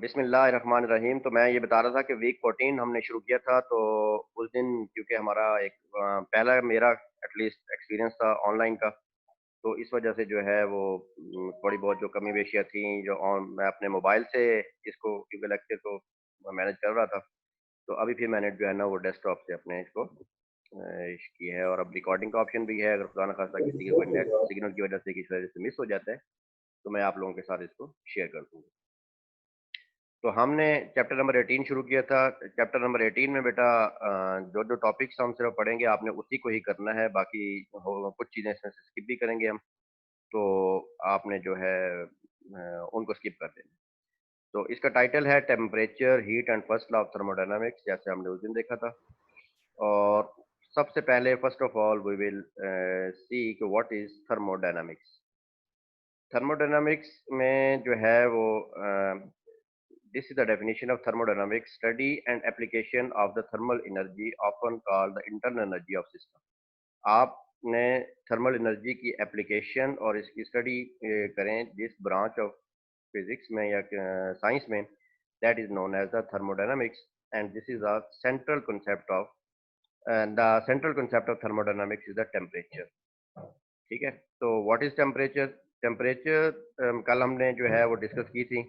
बिस्मिल्लाहिर्रहमानिर्रहीम। तो मैं ये बता रहा था कि वीक 14 हमने शुरू किया था। तो उस दिन क्योंकि हमारा एक पहला मेरा एटलीस्ट एक्सपीरियंस था ऑनलाइन का, तो इस वजह से जो है वो थोड़ी बहुत जो कमी बेशियाँ थी जो मैं अपने मोबाइल से इसको क्योंकि लेक्चर को मैनेज कर रहा था। तो अभी फिर मैंने जो है ना वो डेस्कटॉप से अपने इसको की है, और अब रिकॉर्डिंग का ऑप्शन भी है। अगर खुदा न खास्ता किसी के कोई नेट सिग्नल की वजह से किसी वजह से मिस हो जाता है तो मैं आप लोगों के साथ इसको शेयर कर दूँगा। तो हमने चैप्टर नंबर 18 शुरू किया था। चैप्टर नंबर 18 में बेटा जो जो टॉपिक्स हम सिर्फ पढ़ेंगे आपने उसी को ही करना है, बाकी कुछ चीज़ें इसमें से स्किप भी करेंगे हम। तो आपने जो है उनको स्किप कर देना। तो इसका टाइटल है temperature heat and first law of thermodynamics, जैसे हमने उस दिन देखा था। और सबसे पहले first of all we will see कि व्हाट इज थर्मोडायनामिक्स। थर्मोडायनामिक्स में जो है वो this is the definition of thermodynamics, study and application of the thermal energy, often called the internal energy of system. आपने थर्मल एनर्जी की application और इसकी study करें जिस ब्रांच ऑफ फिजिक्स में या साइंस में, that is known as the thermodynamics. And this is the central concept of the central concept of thermodynamics is the temperature। ठीक है, तो व्हाट इज टेम्परेचर। टेम्परेचर कल हमने जो है वो डिस्कस की थी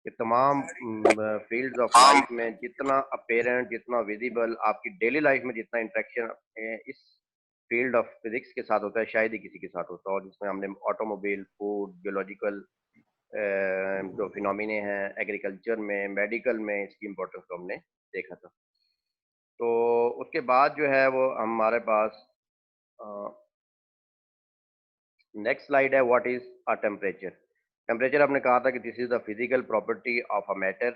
कि तमाम फील्ड्स ऑफ लाइफ में जितना अपेरेंट, जितना विजिबल, आपकी डेली लाइफ में जितना इंटरेक्शन इस फील्ड ऑफ फिजिक्स के साथ होता है शायद ही किसी के साथ होता है। और जिसमें हमने ऑटोमोबाइल, फूड, जियोलॉजिकल जो फिनोमिने हैं, एग्रीकल्चर में, मेडिकल में इसकी इम्पोर्टेंस को हमने देखा था। तो उसके बाद जो है वो हमारे पास नेक्स्ट स्लाइड है, what is a temperature. Temperature आपने कहा था कि this is the physical property of a matter,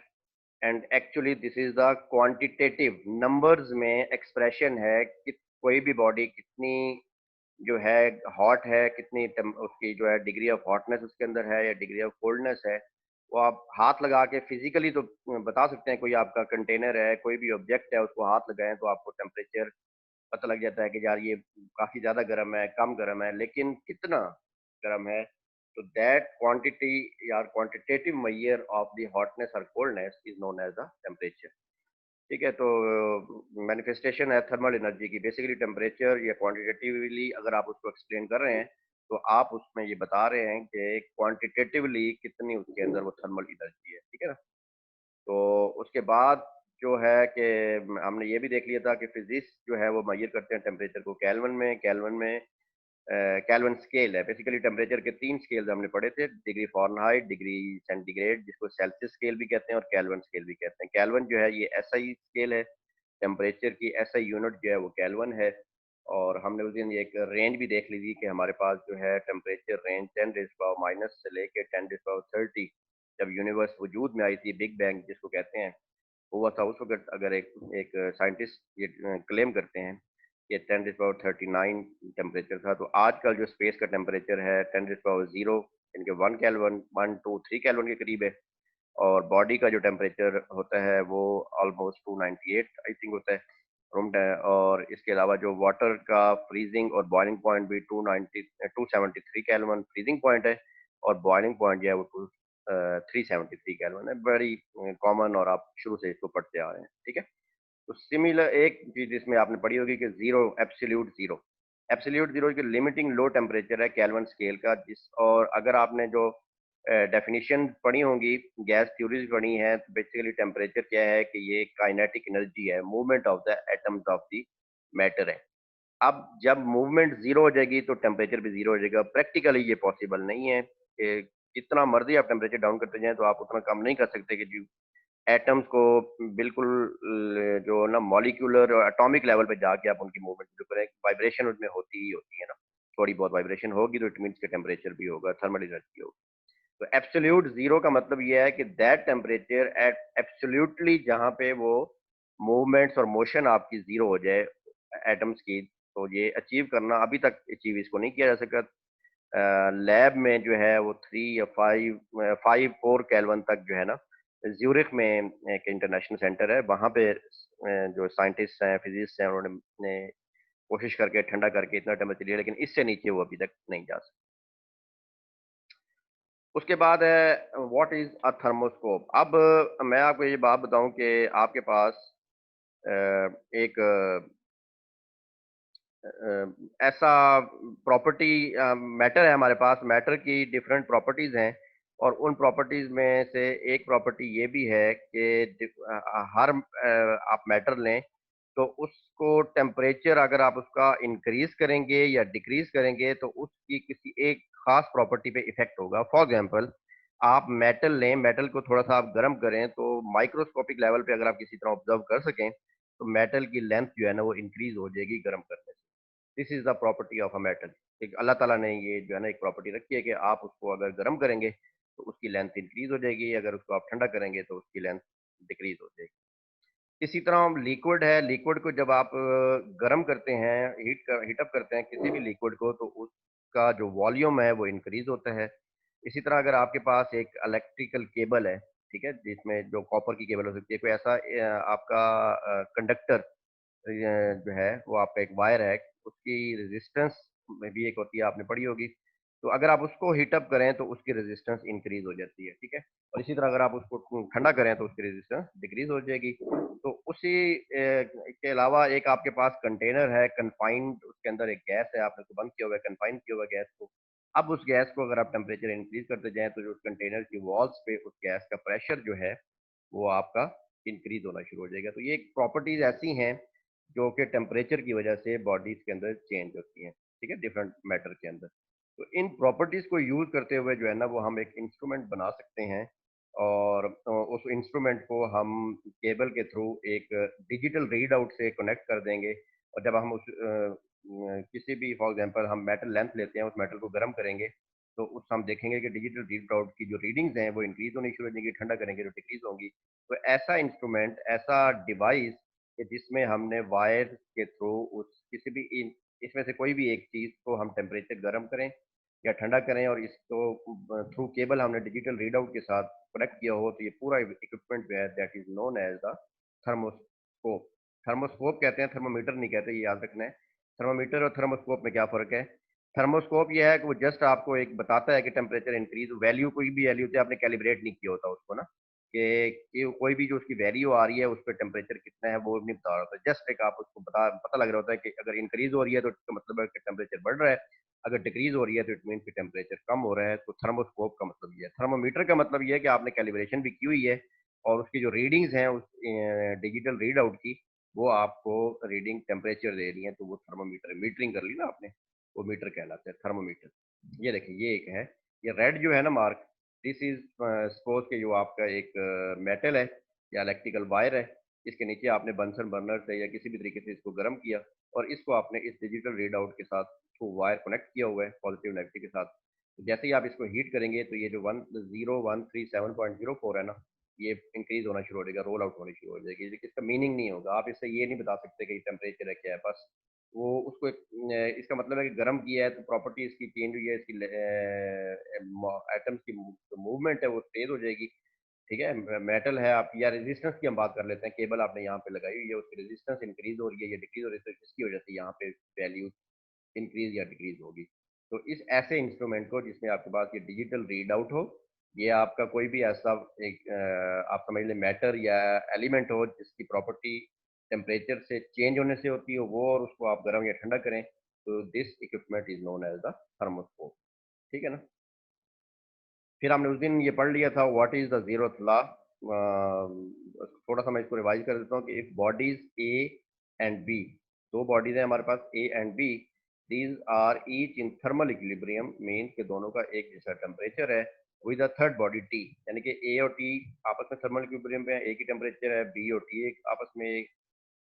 and actually this is the quantitative numbers में एक्सप्रेशन है कि कोई भी बॉडी कितनी जो है हॉट है, कितनी उसकी जो है डिग्री ऑफ हॉटनेस उसके अंदर है या डिग्री ऑफ कोल्डनेस है। वो आप हाथ लगा के फिजिकली तो बता सकते हैं। कोई आपका कंटेनर है, कोई भी ऑब्जेक्ट है, उसको हाथ लगाएं तो आपको टेम्परेचर पता लग जाता है कि यार ये काफ़ी ज़्यादा गर्म है, कम गर्म है, लेकिन कितना गर्म है। तो दैट क्वांटिटी या quantitative measure of the hotness और coldness is known as the temperature. ठीक है, तो मैनिफेस्टेशन है थर्मल एनर्जी की। बेसिकली टेम्परेचर या क्वांटिटेटिवली अगर आप उसको एक्सप्लेन कर रहे हैं तो आप उसमें ये बता रहे हैं कि क्वांटिटेटिवली कितनी उसके अंदर वो थर्मल एनर्जी है। ठीक है ना। तो उसके बाद जो है कि हमने ये भी देख लिया था कि फिजिक्स जो है वो मेजर करते हैं टेम्परेचर को केल्विन में। केल्विन स्केल है। बेसिकली टेम्परेचर के 3 स्केल्स हमने पढ़े थे, डिग्री फ़ारेनहाइट, डिग्री सेंटीग्रेड जिसको सेल्सियस स्केल भी कहते हैं और केल्विन स्केल भी कहते हैं। केल्विन जो है ये एसआई स्केल है, टेम्परेचर की एसआई यूनिट जो है वो केल्विन है। और हमने उस दिन एक रेंज भी देख ली थी कि हमारे पास जो है टेम्परेचर रेंज 10⁻⁻⁻ से लेके 10⁻30 जब यूनिवर्स वजूद में आई थी, बिग बैंग जिसको कहते हैं, हुआ था उस वक्त। अगर एक एक साइंटिस्ट ये क्लेम करते हैं कि 10⁻39 टेम्परेचर था, तो आजकल जो स्पेस का टेम्परेचर है 10⁻0 इनके 1 केल्विन 1 2 3 केल्विन के करीब है। और बॉडी का जो टेम्परेचर होता है वो ऑलमोस्ट 298 आई थिंक होता है रूम। और इसके अलावा जो वाटर का फ्रीजिंग और बॉइलिंग पॉइंट भी 273 केल्विन फ्रीजिंग पॉइंट है, और बॉइलिंग पॉइंट जो है वो 373 केल्विन है। बड़ी कॉमन और आप शुरू से इसको पढ़ते आ रहे हैं। ठीक है, तो सिमिलर एक चीज इसमें आपने पढ़ी होगी कि zero, absolute zero. Absolute zero की लिमिटिंग लो टेम्परेचर है केल्विन स्केल का। जिस और अगर आपने जो डेफिनेशन पढ़ी होंगी, गैस थ्योरीज पढ़ी हैं, तो बेसिकली टेम्परेचर क्या है कि ये काइनेटिक एनर्जी है, movement of the atoms of the matter है। अब जब मूवमेंट जीरो हो जाएगी तो टेम्परेचर भी जीरो हो जाएगा। प्रैक्टिकली ये पॉसिबल नहीं है कि जितना मर्जी आप टेम्परेचर डाउन करते जाएं तो आप उतना कम नहीं कर सकते कि जी एटम्स को बिल्कुल जो ना मॉलिक्यूलर और एटॉमिक लेवल पे जाके आप उनकी मूवमेंट जो करें। वाइब्रेशन उसमें होती ही होती है ना, थोड़ी बहुत वाइब्रेशन होगी तो इट मीन्स के टेम्परेचर भी होगा, थर्मल एनर्जी होगी। तो एब्सोल्यूट जीरो का मतलब ये है कि दैट टेम्परेचर एट एब्सोल्युटली जहाँ पे वो मूवमेंट्स और मोशन आपकी जीरो हो जाए एटम्स की। तो ये अचीव करना अभी तक अचीव इसको नहीं किया जा सका। लैब में जो है वो 3 या 5 4 केल्विन तक जो है ना, ज्यूरिख में एक इंटरनेशनल सेंटर है, वहाँ पे जो साइंटिस्ट हैं, फिजिसिस्ट हैं, उन्होंने कोशिश करके ठंडा करके इतना टेम्परेचर लिया, लेकिन इससे नीचे वो अभी तक नहीं जा सकते। उसके बाद है व्हाट इज अ थर्मोस्कोप। अब मैं आपको ये बात बताऊं कि आपके पास अ, एक ऐसा प्रॉपर्टी मैटर है हमारे पास। मैटर की डिफरेंट प्रॉपर्टीज हैं और उन प्रॉपर्टीज में से एक प्रॉपर्टी ये भी है कि हर आप मैटर लें तो उसको टेम्परेचर अगर आप उसका इंक्रीज करेंगे या डिक्रीज करेंगे तो उसकी किसी एक खास प्रॉपर्टी पे इफेक्ट होगा। फॉर एग्जांपल आप मेटल लें, मेटल को थोड़ा सा आप गर्म करें तो माइक्रोस्कोपिक लेवल पे अगर आप किसी तरह ऑब्जर्व कर सकें तो मेटल की लेंथ जो है ना वो इंक्रीज हो जाएगी गर्म करने से। This is the property of a metal. एक अल्लाह ताला ने ये जो है ना एक प्रॉपर्टी रखी है कि आप उसको अगर गर्म करेंगे तो उसकी लेंथ इंक्रीज हो जाएगी, अगर उसको आप ठंडा करेंगे तो उसकी लेंथ डिक्रीज हो जाएगी। इसी तरह हम लिक्विड है, लिक्विड को जब आप गर्म करते हैं, हीट अप करते हैं किसी भी लिक्विड को तो उसका जो वॉल्यूम है वो इंक्रीज होता है। इसी तरह अगर आपके पास एक इलेक्ट्रिकल केबल है, ठीक है, जिसमें जो कॉपर की केबल हो सकती है, कोई ऐसा आपका कंडक्टर जो है वो आपका एक वायर है, उसकी रेजिस्टेंस में भी एक होती है, आपने पढ़ी होगी। तो अगर आप उसको हीट अप करें तो उसकी रेजिस्टेंस इंक्रीज हो जाती है, ठीक है। और इसी तरह अगर आप उसको ठंडा करें तो उसकी रेजिस्टेंस डिक्रीज हो जाएगी। तो उसी के अलावा एक आपके पास कंटेनर है कन्फाइंड, उसके अंदर एक गैस है, आपने उसको बंद किया हुआ है, कन्फाइन किया हुआ है गैस को। अब उस गैस को अगर आप टेम्परेचर इंक्रीज करते जाएं तो जो उस कंटेनर की वॉल्स पे उस गैस का प्रेशर जो है वो आपका इंक्रीज होना शुरू हो जाएगा। तो ये प्रॉपर्टीज ऐसी हैं जो कि टेम्परेचर की वजह से बॉडीज के अंदर चेंज होती हैं, ठीक है, डिफरेंट मैटर के अंदर। तो इन प्रॉपर्टीज को यूज करते हुए जो है ना वो हम एक इंस्ट्रूमेंट बना सकते हैं और उस इंस्ट्रूमेंट को हम केबल के थ्रू एक डिजिटल रीड आउट से कनेक्ट कर देंगे। और जब हम किसी भी फॉर एग्जांपल हम मेटल लेंथ लेते हैं, उस मेटल को गर्म करेंगे तो उस हम देखेंगे कि डिजिटल रीड आउट की जो रीडिंग्स हैं वो इंक्रीज होनी शुरू हो जाएंगी, ठंडा करेंगे तो डिक्रीज होंगी। तो ऐसा इंस्ट्रूमेंट, ऐसा डिवाइस कि जिसमें हमने वायर के थ्रू उस किसी भी इसमें से कोई भी एक चीज को हम टेम्परेचर गर्म करें या ठंडा करें और इसको थ्रू केबल हमने डिजिटल रीडआउट के साथ कनेक्ट किया हो तो ये पूरा इक्विपमेंट जो है that is known as the thermoscope. Thermoscope कहते हैं, थर्मोमीटर नहीं कहते, ये याद रखना है। थर्मोमीटर और थर्मोस्कोप में क्या फर्क है? थर्मोस्कोप ये है कि वो जस्ट आपको एक बताता है कि टेम्परेचर इंक्रीज वैल्यू, कोई भी वैल्यू से आपने कैलिब्रेट नहीं किया होता उसको ना, कि कोई भी जो उसकी वैल्यू आ रही है उस पर टेम्परेचर कितना है वो नहीं बता रहा होता। जस्ट एक आप उसको पता लग रहा होता है कि अगर इंक्रीज हो रही है तो इसका मतलब है कि टेम्परेचर बढ़ रहा है, अगर डिक्रीज हो रही है तो इट मीन कि टेम्परेचर कम हो रहा है। तो थर्मोस्कोप का मतलब ये है। थर्मोमीटर का मतलब ये है कि आपने कैलिब्रेशन भी की हुई है और उसकी जो रीडिंग्स हैं उस डिजिटल रीड आउट की वो आपको रीडिंग टेम्परेचर दे रही है, तो वो थर्मोमीटर मीटरिंग कर ली ना आपने, वो मीटर कहलाता है थर्मोमीटर। ये देखिए ये एक है, ये रेड जो है ना मार्क, दिस इज सपोज के जो आपका एक मेटल है या इलेक्ट्रिकल वायर है, इसके नीचे आपने बंसन बर्नर से या किसी भी तरीके से इसको गर्म किया और इसको आपने इस डिजिटल रीड आउट के साथ तो वायर कनेक्ट किया हुआ है पॉजिटिव नेगेटिव के साथ। तो जैसे ही आप इसको हीट करेंगे तो ये जो 10137.04 है ना, ये इंक्रीज होना शुरू हो जाएगा, रोल आउट होनी शुरू हो जाएगी। इसका मीनिंग नहीं होगा, आप इससे ये नहीं बता सकते कि टेम्परेचर है क्या है, बस वो उसको इसका मतलब है कि गर्म किया है तो प्रॉपर्टी इसकी चेंज हुई है, इसकी एटम्स की मूवमेंट है वो तेज हो जाएगी, ठीक है। मेटल है आप, या रेजिस्टेंस की हम बात कर लेते हैं, केबल आपने यहाँ पे लगाई हुई है, उसकी रेजिस्टेंस इंक्रीज हो रही है या डिक्रीज हो रही है, तो इसकी वजह से यहाँ पे वैल्यू इंक्रीज या डिक्रीज होगी। तो इस ऐसे इंस्ट्रूमेंट को जिसमें आपके पास ये डिजिटल रीड आउट हो, ये आपका कोई भी ऐसा एक आप समझ लें मैटर या एलिमेंट हो जिसकी प्रॉपर्टी टेम्परेचर से चेंज होने से होती हो वो, और उसको आप गर्म या ठंडा करें, तो this equipment is known as the thermoscope, ठीक है ना। फिर हमने उस दिन ये पढ़ लिया था what is the zeroth law. थोड़ा सा मैं इसको रिवाइज कर देता हूँ कि if bodies A and B, दो बॉडीज हैं हमारे पास A and B, these are each in thermal equilibrium, means के दोनों का एक जैसा टेम्परेचर है, with a third body T, यानी कि ए और टी आपस में थर्मल इक्विलिब्रियम पे है, एक ही टेम्परेचर है, बी और टी एक आपस में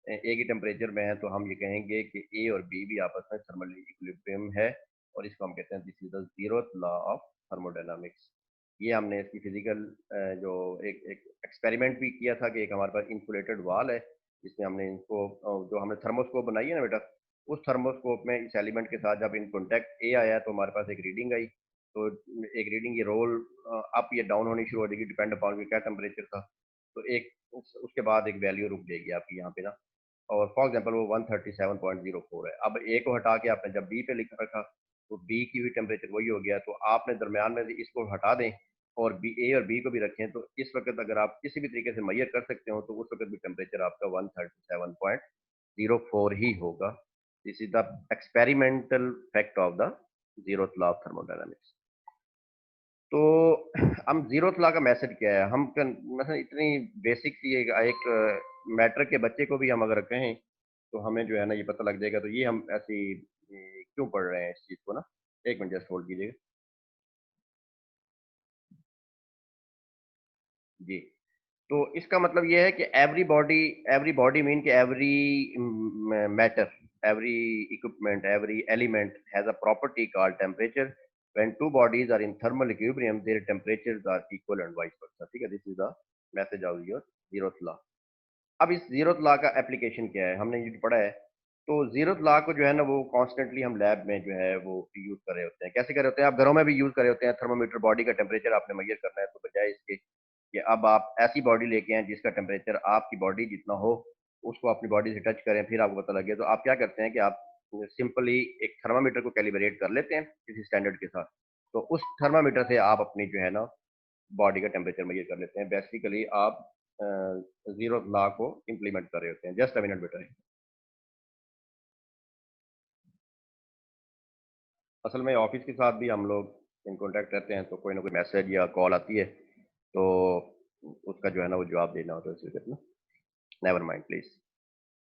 एक ही टेम्परेचर में है, तो हम ये कहेंगे कि ए और बी भी आपस में थर्मल इक्विलिब्रियम है, और इसको हम कहते हैं this is the zeroth law of thermodynamics. ये हमने इसकी फिजिकल जो एक एक एक्सपेरिमेंट भी किया था कि एक हमारे पास इंसुलेटेड वॉल है जिसमें हमने इनको जो हमने थर्मोस्कोप बनाई है ना बेटा, उस थर्मोस्कोप में इस एलिमेंट के साथ जब इन कॉन्टैक्ट ए आया तो हमारे पास एक रीडिंग आई। तो एक रीडिंग ये रोल अप या डाउन होनी शुरू हो जाएगी, डिपेंड अपॉन क्या टेम्परेचर था। तो एक उसके बाद एक वैल्यू रुक जाएगी आपकी यहाँ पे ना, और फॉर एग्जांपल वो 137.04 है। अब ए को हटा के आपने जब बी पे लिख रखा तो बी की भी टेम्परेचर वही हो गया। तो आपने दरमियान में से इसको हटा दें और बी, ए और बी को भी रखें, तो इस वक्त अगर आप किसी भी तरीके से मैयर कर सकते हो तो उस वक्त भी टेम्परेचर आपका 137.04 ही होगा। This is the experimental fact of the zeroth law of thermodynamics. तो हम जीरोथ लॉ का मैसेज क्या है, हम मतलब इतनी बेसिक सी एक मैटर के बच्चे को भी हम अगर कहें तो हमें जो है ना ये पता लग जाएगा। तो ये हम ऐसी क्यों पढ़ रहे हैं इस चीज को ना, एक मिनट जस्ट होल्ड कीजिएगा जी। तो इसका मतलब ये है कि एवरी बॉडी मीन कि every matter, every equipment, every element has a property called temperature. When two bodies are in thermal equilibrium their temperatures are equal and vice versa. ठीक है, this is the message of your zeroth law. अब इस zeroth law का application क्या है, हमने ये पढ़ा है। तो जीरोथ लॉ को जो है ना वो कॉन्स्टेंटली हम लैब में जो है वो यूज कर रहे होते हैं। कैसे कर रहे होते हैं, आप घरों में भी यूज कर रहे होते हैं। थर्मोमीटर, बॉडी का टेम्परेचर आपने मेजर करना है, तो बजाय इसके कि अब आप ऐसी बॉडी लेके आए जिसका टेम्परेचर आपकी बॉडी जितना हो, उसको अपनी बॉडी से टच करें फिर आपको पता लगे, तो आप क्या करते हैं कि आप सिंपली एक थर्मामीटर को कैलिब्रेट कर लेते हैं किसी स्टैंडर्ड के साथ। तो उस थर्मामीटर से आप अपनी जो है ना बॉडी का टेम्परेचर मेजर कर लेते हैं। बेसिकली आप जीरो लॉ को इम्प्लीमेंट कर रहे होते हैं। जस्ट अ मिनट बेटा। असल में ऑफिस के साथ भी हम लोग इन कॉन्टैक्ट रहते हैं, तो कोई ना कोई मैसेज या कॉल आती है, तो उसका जो है ना वो जवाब देना होता है, इसलिए ना नेवर माइंड प्लीज।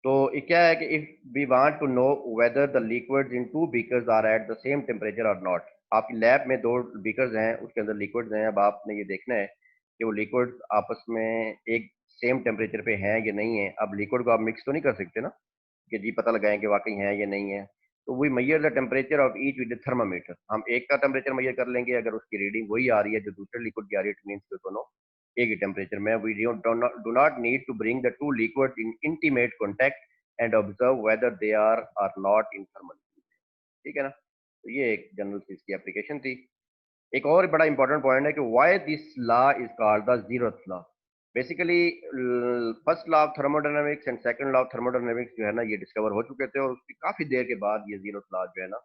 तो ये क्या है कि if we want to know whether the liquids in two beakers are at the same temperature और नॉट। आपकी लैब में दो बीकर्स हैं, उसके अंदर लिक्विड्स हैं। अब आपने ये देखना है कि वो लिक्विड्स आपस में एक सेम टेम्परेचर पे हैं या नहीं है। अब लिक्विड को आप मिक्स तो नहीं कर सकते ना कि जी पता लगाएं कि वाकई है या नहीं है। तो we measure the temperature of each with thermometer. हम एक का टेम्परेचर मैयर कर लेंगे, अगर उसकी रीडिंग वही आ रही है जो दूसरे लिक्विड की आ रही है, इट मींस कि दोनों एक ही टेम्परेचर में। We do not need to bring the two liquid in intimate contact and observe whether they are not in thermal. ठीक है ना, तो ये एक जनरल चीज की एप्लीकेशन थी। एक और बड़ा इंपॉर्टेंट पॉइंट है कि why this law is called the zeroth law. Basically first law of thermodynamics and second law of thermodynamics जो है ना ये डिस्कवर हो चुके थे, और उसकी काफी देर के बाद ये जीरोथ लॉ जो है ना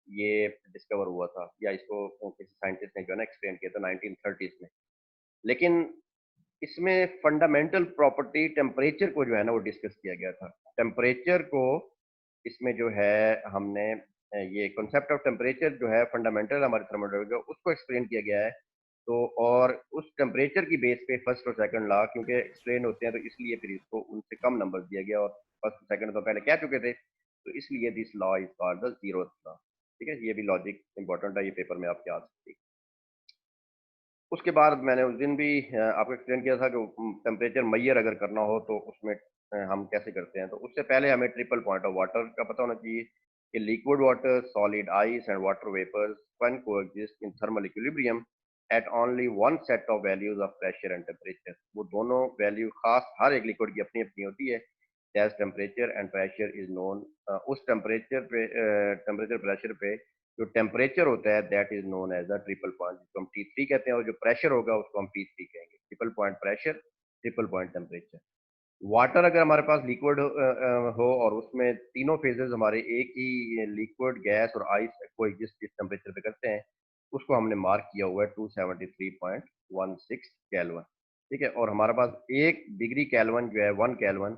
ये डिस्कवर हुआ था, या इसको किसी साइंटिस्ट ने जो है ना एक्सप्लेन किया था 1930s में। लेकिन इसमें फंडामेंटल प्रॉपर्टी टेम्परेचर को जो है ना वो डिस्कस किया गया था। टेम्परेचर को इसमें जो है हमने ये कॉन्सेप्ट ऑफ टेम्परेचर जो है फंडामेंटल हमारे थर्मोडायनामिक्स का, उसको एक्सप्लेन किया गया है। तो और उस टेम्परेचर की बेस पे फर्स्ट और सेकंड लॉ क्योंकि एक्सप्लेन होते हैं, तो इसलिए फिर इसको उनसे कम नंबर दिया गया, और फर्स्ट सेकंड तो पहले कह चुके थे, तो इसलिए this law is called the zeroth law. ठीक है, ये भी लॉजिक इंपॉर्टेंट है, ये पेपर में आपके आ सकती है। उसके बाद मैंने उस दिन भी आपको एक्सप्लेन किया था कि टेम्परेचर मैयर अगर करना हो तो उसमें हम कैसे करते हैं। तो उससे पहले हमें ट्रिपल पॉइंट ऑफ वाटर का पता होना चाहिए कि liquid water, solid ice and water vapours can coexist in thermal equilibrium at only one set of values of pressure and temperature. वो दोनों वैल्यू खास हर एक लिक्विड की अपनी अपनी होती है। That temperature and pressure is known. उस टेम्परेचर पे टेम्परेचर प्रेशर पे जो टेम्परेचर होता है that is known as the triple point, जिसको हम T3 कहते हैं, और जो प्रेशर होगा उसको हम P3 कहेंगे। Triple point pressure, triple point temperature. Water अगर हमारे पास लिक्विड हो और उसमें तीनों फेजेस हमारे एक ही लिक्विड, गैस और आइस को एग्जिस्ट जिस टेम्परेचर पे करते हैं, उसको हमने मार्क किया हुआ है 273.16 केल्विन। ठीक है, और हमारे पास एक डिग्री केल्विन जो है 1 kelvin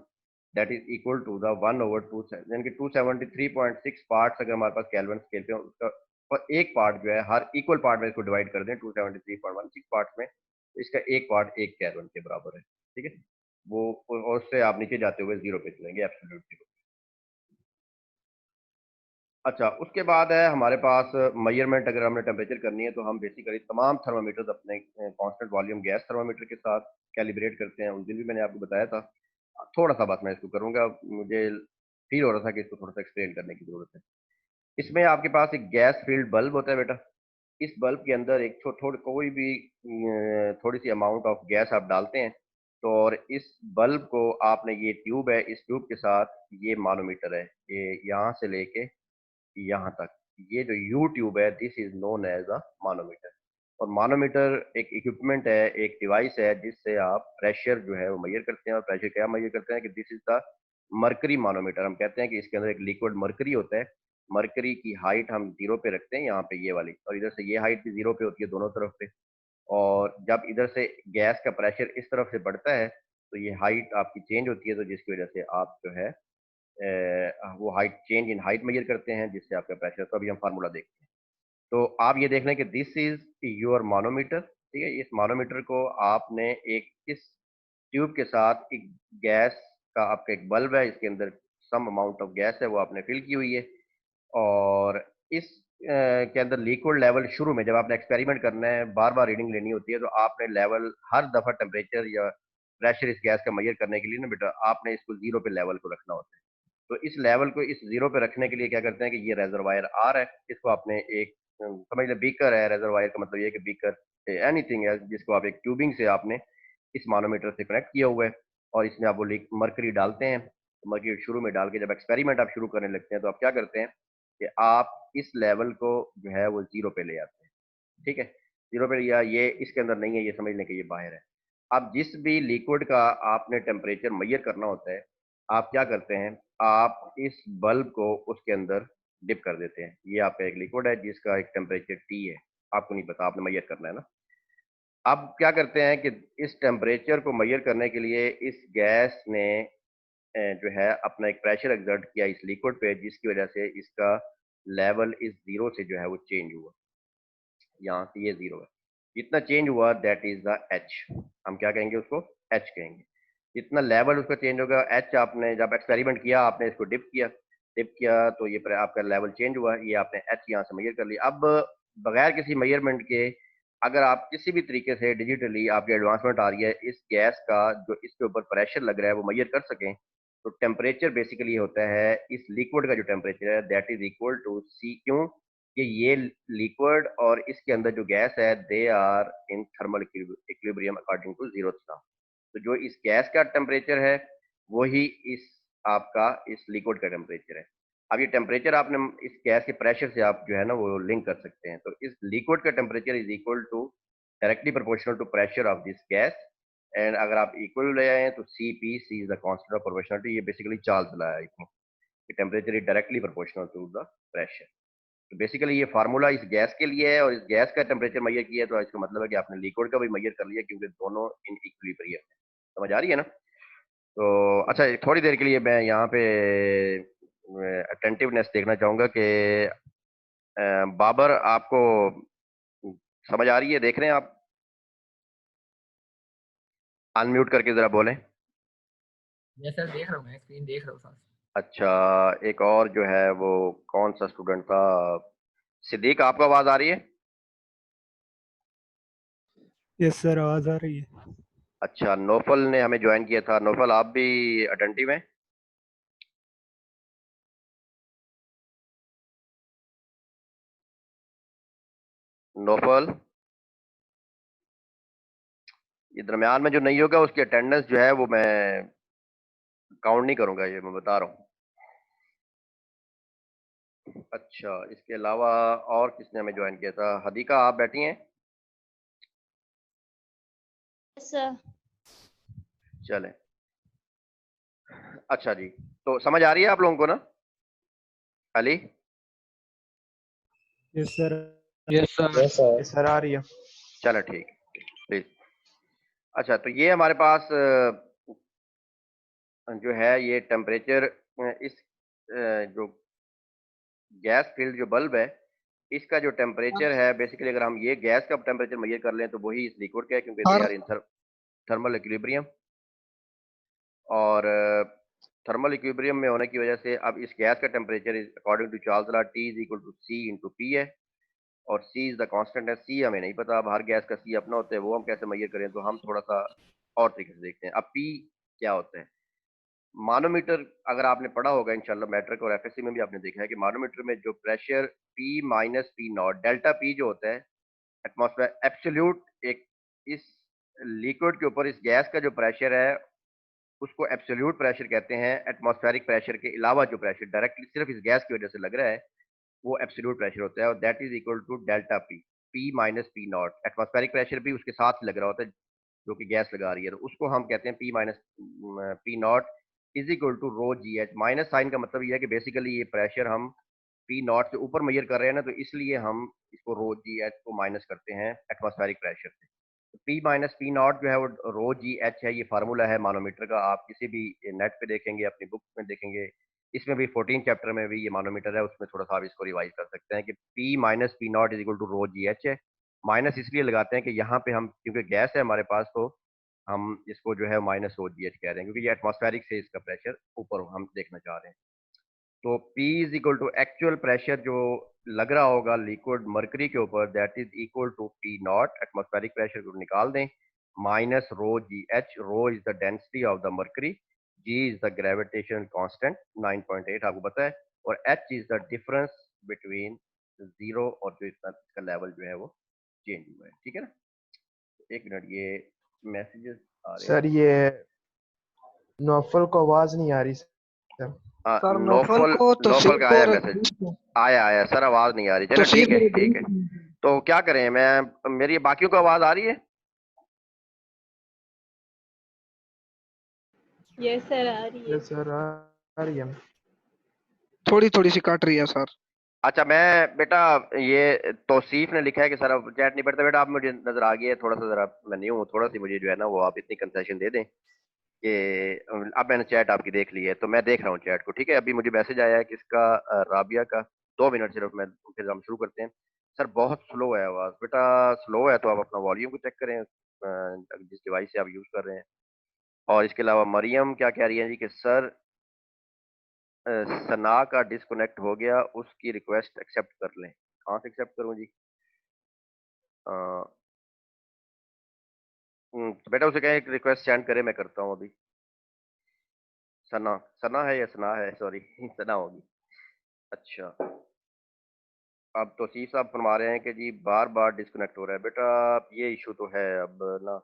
that is equal to the 1/2, यानी कि 273.6 पार्ट्स अगर हमारे पास केल्विन स्केल पे उसका, और एक पार्ट जो है हर इक्वल पार्ट में इसको डिवाइड कर दें 273.16 पार्ट में, तो इसका एक पार्ट एक केल्विन के बराबर है। ठीक है, वो और उससे आप नीचे जाते हुए जीरो पे चलेंगे, एब्सोल्यूट जीरो। अच्छा, उसके बाद है हमारे पास मेजरमेंट। अगर हमने टेम्परेचर करनी है तो हम बेसिकली तमाम थर्मामीटर्स अपने कांस्टेंट वॉल्यूम गैस थर्मामीटर के साथ कैलिब्रेट करते हैं। उस दिन भी मैंने आपको बताया था। थोड़ा सा बस मैं इसको करूंगा, मुझे फील हो रहा था कि इसको थोड़ा सा एक्सप्लेन करने की जरूरत है। इसमें आपके पास एक गैस फील्ड बल्ब होता है बेटा। इस बल्ब के अंदर एक थोड़ी कोई भी थोड़ी सी अमाउंट ऑफ गैस आप डालते हैं, तो और इस बल्ब को आपने, ये ट्यूब है, इस ट्यूब के साथ ये मानोमीटर है, ये यहाँ से लेके यहाँ तक, ये जो यू ट्यूब है this is known as a manometer. और मानोमीटर एक इक्विपमेंट है, एक डिवाइस है जिससे आप प्रेशर जो है वो मेजर करते हैं। और प्रेशर क्या मेजर करते हैं कि दिस इज द मरकरी मानोमीटर। हम कहते हैं कि इसके अंदर एक लिक्विड मरकरी होता है, मरकरी की हाइट हम 0 पे रखते हैं, यहाँ पे ये वाली, और इधर से ये हाइट भी 0 पे होती है दोनों तरफ पे। और जब इधर से गैस का प्रेशर इस तरफ से बढ़ता है तो ये हाइट आपकी चेंज होती है, तो जिसकी वजह से आप जो है वो height change in height measure करते हैं, जिससे आपका प्रेशर, तो अभी हम फार्मूला देखते हैं। तो आप ये देख लें कि दिस इज योर मानोमीटर, ठीक है। इस मानोमीटर को आपने एक इस ट्यूब के साथ एक गैस का आपका एक बल्ब है, इसके अंदर सम अमाउंट ऑफ गैस है, वो आपने फिल की हुई है। और इस के अंदर लिक्विड लेवल शुरू में जब आपने एक्सपेरिमेंट करना है, बार बार रीडिंग लेनी होती है, तो आपने लेवल हर दफ़ा टेम्परेचर या प्रेशर इस गैस का मेजर करने के लिए ना बेटा, आपने इसको 0 पे लेवल को रखना होता है। तो इस लेवल को इस 0 पे रखने के लिए क्या करते हैं कि ये रेजरवायर आर है, इसको आपने एक समझ लें बीकर है, रेजरवायर का मतलब ये है कि बीकर एनीथिंग है जिसको आप एक ट्यूबिंग से आपने इस मानोमीटर से कनेक्ट किया हुआ है, और इसमें आप वो मरकरी डालते हैं। तो मरकरी शुरू में डाल के जब एक्सपेरिमेंट आप शुरू करने लगते हैं, तो आप क्या करते हैं कि आप इस लेवल को जो है वो 0 पे ले आते हैं, ठीक है। 0 पे लिया, ये इसके अंदर नहीं है, ये समझ लें कि ये बाहर है। अब जिस भी लिक्विड का आपने टेम्परेचर मेजर करना होता है, आप क्या करते हैं, आप इस बल्ब को उसके अंदर डिप कर देते हैं। ये आपका एक लिक्विड है जिसका एक टेम्परेचर टी है, आपको नहीं पता, आपने मेजर करना है ना। अब क्या करते हैं कि इस टेम्परेचर को मेजर करने के लिए इस गैस ने जो है अपना एक प्रेशर एक्सर्ट किया इस लिक्विड पे, जिसकी वजह से इसका लेवल इस 0 से जो है वो चेंज हुआ। यहाँ से ये 0 है, जितना चेंज हुआ दैट इज द एच, हम क्या कहेंगे उसको, एच कहेंगे। जितना लेवल उसका चेंज होगा एच, आपने जब एक्सपेरिमेंट किया, आपने इसको डिप किया तो ये आपका लेवल चेंज हुआ, ये आपने एच यहाँ से मेजर कर लिया। अब बगैर किसी मेजरमेंट के अगर आप किसी भी तरीके से डिजिटली आपकी एडवांसमेंट आ रही है, इस गैस का जो इसके ऊपर प्रेशर लग रहा है वो मेजर कर सकें, तो टेम्परेचर बेसिकली होता है इस लिक्विड का जो टेम्परेचर है दैट इज इक्वल टू सी। क्यों कि ये लिक्विड और इसके अंदर जो गैस है they are in thermal equilibrium according to zero था। तो जो इस गैस का टेम्परेचर है वही इस आपका इस लिक्विड का टेम्परेचर है। अब ये टेम्परेचर आपने इस गैस के प्रेशर से आप जो है ना वो लिंक कर सकते हैं। तो इस लिक्विड का temperature is equal to directly proportional to pressure of this gas. And अगर आप इक्वल ले आए तो C is the constant of proportionality, ये बेसिकली चार्ल्स लॉ है, temperature is directly proportional to the pressure. तो बेसिकली ये फार्मूला इस गैस के लिए है, और इस गैस का टेम्परेचर मेजर किया है, तो इसका मतलब है कि आपने लिक्विड का भी मेजर कर लिया, क्योंकि दोनों इन इक्विलिब्रियम है। समझ आ रही है ना। तो अच्छा, थोड़ी देर के लिए मैं यहाँ पे अटेंटिवनेस देखना चाहूंगा कि बाबर आपको समझ आ रही है, देख रहे हैं आप, अनम्यूट करके जरा बोलें। यस सर, देख रहा हूँ, मैं स्क्रीन देख रहा हूँ सर। अच्छा, एक और जो है वो कौन सा स्टूडेंट था, सिद्दीक, आपको आवाज आ रही है? यस सर, आवाज आ रही है। अच्छा, नौफल ने हमें ज्वाइन किया था, नौफल आप भी अटेंटिव हैं? नौफल, ये दरमियान में जो नहीं होगा उसकी अटेंडेंस जो है वो मैं काउंट नहीं करूंगा, ये मैं बता रहा हूँ। अच्छा, इसके अलावा और किसने हमें ज्वाइन किया था? हदीका, आप बैठी हैं? सर चलें, अच्छा जी, तो समझ आ रही है आप लोगों को ना? Ali, yes sir. Yes sir. Yes sir, आ रही है। चलो ठीक, प्लीज। अच्छा, तो ये हमारे पास जो है ये टेम्परेचर, इस जो गैस फील्ड जो बल्ब है इसका जो टेम्परेचर है, बेसिकली अगर हम ये गैस का टेम्परेचर मेजर कर लें तो वही इस लिक्विड का है, क्योंकि they are in thermal equilibrium. और थर्मल इक्विलिब्रियम में होने की वजह से अब इस गैस का temperature is according to Charles law T is equal to C into P है, और सी इज द कांस्टेंट है। सी हमें नहीं पता, अब हर गैस का सी अपना होता है, वो हम कैसे मेजर करें, तो हम थोड़ा सा और तरीके से देखते हैं। अब पी क्या होता है? मानोमीटर अगर आपने पढ़ा होगा इंशाल्लाह, मैट्रिक और एफएससी में भी आपने देखा है कि मानोमीटर में जो pressure P minus P not, delta P जो होता है एटमॉस्फेयर एब्सोल्यूट, एक इस लिक्विड के ऊपर इस गैस का जो प्रेशर है उसको एब्सोल्यूट प्रेशर कहते हैं। एटमॉस्फेरिक प्रेशर के अलावा जो प्रेशर डायरेक्टली सिर्फ इस गैस की वजह से लग रहा है वो एब्सोल्यूट प्रेशर होता है, और that is equal to delta P, P minus P naught. Atmospheric pressure भी उसके साथ लग रहा होता है जो कि गैस लगा रही है, तो उसको हम कहते हैं P minus P naught is equal to rho G H. Minus sign का मतलब ये है कि बेसिकली ये प्रेशर हम पी नॉट से ऊपर मेजर कर रहे हैं ना, तो इसलिए हम इसको रो जी एच को माइनस करते हैं एटमॉस्फेरिक प्रेशर से। तो पी माइनस पी नॉट जो है वो रो जी एच है, ये फार्मूला है मानोमीटर का। आप किसी भी नेट पे देखेंगे, अपनी बुक में देखेंगे, इसमें भी 14 चैप्टर में भी ये मानोमीटर है, उसमें थोड़ा सा आप इसको रिवाइज कर सकते हैं कि P minus P naught is equal to rho G H है। माइनस इसलिए लगाते हैं कि यहाँ पे हम, क्योंकि गैस है हमारे पास, तो हम इसको जो है माइनस रो जी एच कह रहे हैं, क्योंकि ये एटमॉस्फेरिक से इसका प्रेशर ऊपर हम देखना चाह रहे हैं। तो P is equal to actual pressure जो लग रहा होगा लिक्विड मरकरी के ऊपर, that is equal to P naught, atmospheric pressure को निकाल दें, minus rho G H. Rho is the density of the mercury, G is the gravitation constant 9.8 आपको पता है, और H is the difference between zero और जो इसका लेवल जो है वो चेंज हुआ है। ठीक है ना? एक मिनट, ये मैसेजेस आ रहे हैं। सर ये नौफल को आवाज नहीं आ रही सर। सर नौफल नौफल का आया मैसेज, आया सर, आवाज नहीं आ रही। चलो ठीक है ठीक है, तो क्या करें, मैं मेरी बाकियों को आवाज आ रही है? यस सर आ रही है। यस सर आ रही है। थोड़ी थोड़ी सी काट रही है सर। अच्छा, मैं बेटा, ये तौसीफ ने लिखा है कि सर अब चैट नहीं पढ़ता। बेटा आप मुझे नजर आ गई है, थोड़ा सा जरा मैं न्यू हूँ, थोड़ा सी मुझे जो है ना वो आप इतनी कंसेशन दे दें कि अब मैंने चैट आपकी देख ली है, तो मैं देख रहा हूँ चैट को। ठीक है, अभी मुझे मैसेज आया है किसका, राबिया का। 2 मिनट सिर्फ, मैं फिर हम शुरू करते हैं। सर बहुत स्लो है आवाज बेटा, स्लो है तो आप अपना वॉल्यूम को चेक करें, जिस डिवाइस से आप यूज कर रहे हैं। और इसके अलावा मरियम क्या कह रही है जी कि सर सना का डिस्कनेक्ट हो गया, उसकी रिक्वेस्ट एक्सेप्ट कर लें। कहाँ से एक्सेप्ट करूँ जी? बेटा उसे कहें रिक्वेस्ट सेंड करे, मैं करता हूँ अभी। सना, सना है या सना है, सॉरी सना होगी। अच्छा, अब तौसीफ साहब फरमा रहे हैं कि जी बार बार डिस्कनेक्ट हो रहा है। बेटा ये इशू तो है अब ना,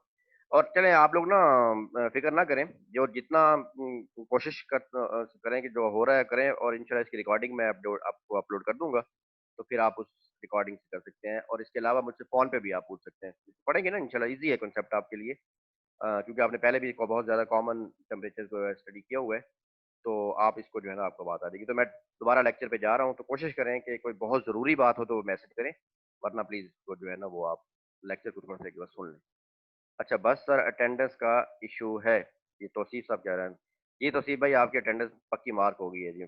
और चलें आप लोग ना फिक्र ना करें, जो जितना करें कि जो हो रहा है करें, और इंशाल्लाह इसकी रिकॉर्डिंग मैं आपको अपलोड कर दूंगा, तो फिर आप उस रिकॉर्डिंग से कर सकते हैं। और इसके अलावा मुझसे फ़ोन पे भी आप पूछ सकते हैं, पढ़ेंगे ना इंशाल्लाह। ईजी है कॉन्सेप्ट आपके लिए, क्योंकि आपने पहले भी बहुत ज़्यादा कॉमन टेम्परेचर को स्टडी किया हुआ है, तो आप इसको जो है ना आपको बात आ जाएगी। तो मैं दोबारा लेक्चर पे जा रहा हूँ, तो कोशिश करें कि कोई बहुत ज़रूरी बात हो तो मैसेज करें, वरना प्लीज़ इसको जो है ना वो आप लेक्चर को थोड़ा सा एक बार सुन लें। अच्छा बस सर अटेंडेंस का इशू है, ये तौसीफ साहब कह रहे हैं। ये तौसीफ भाई आपकी अटेंडेंस पक्की मार्क हो गई है जी।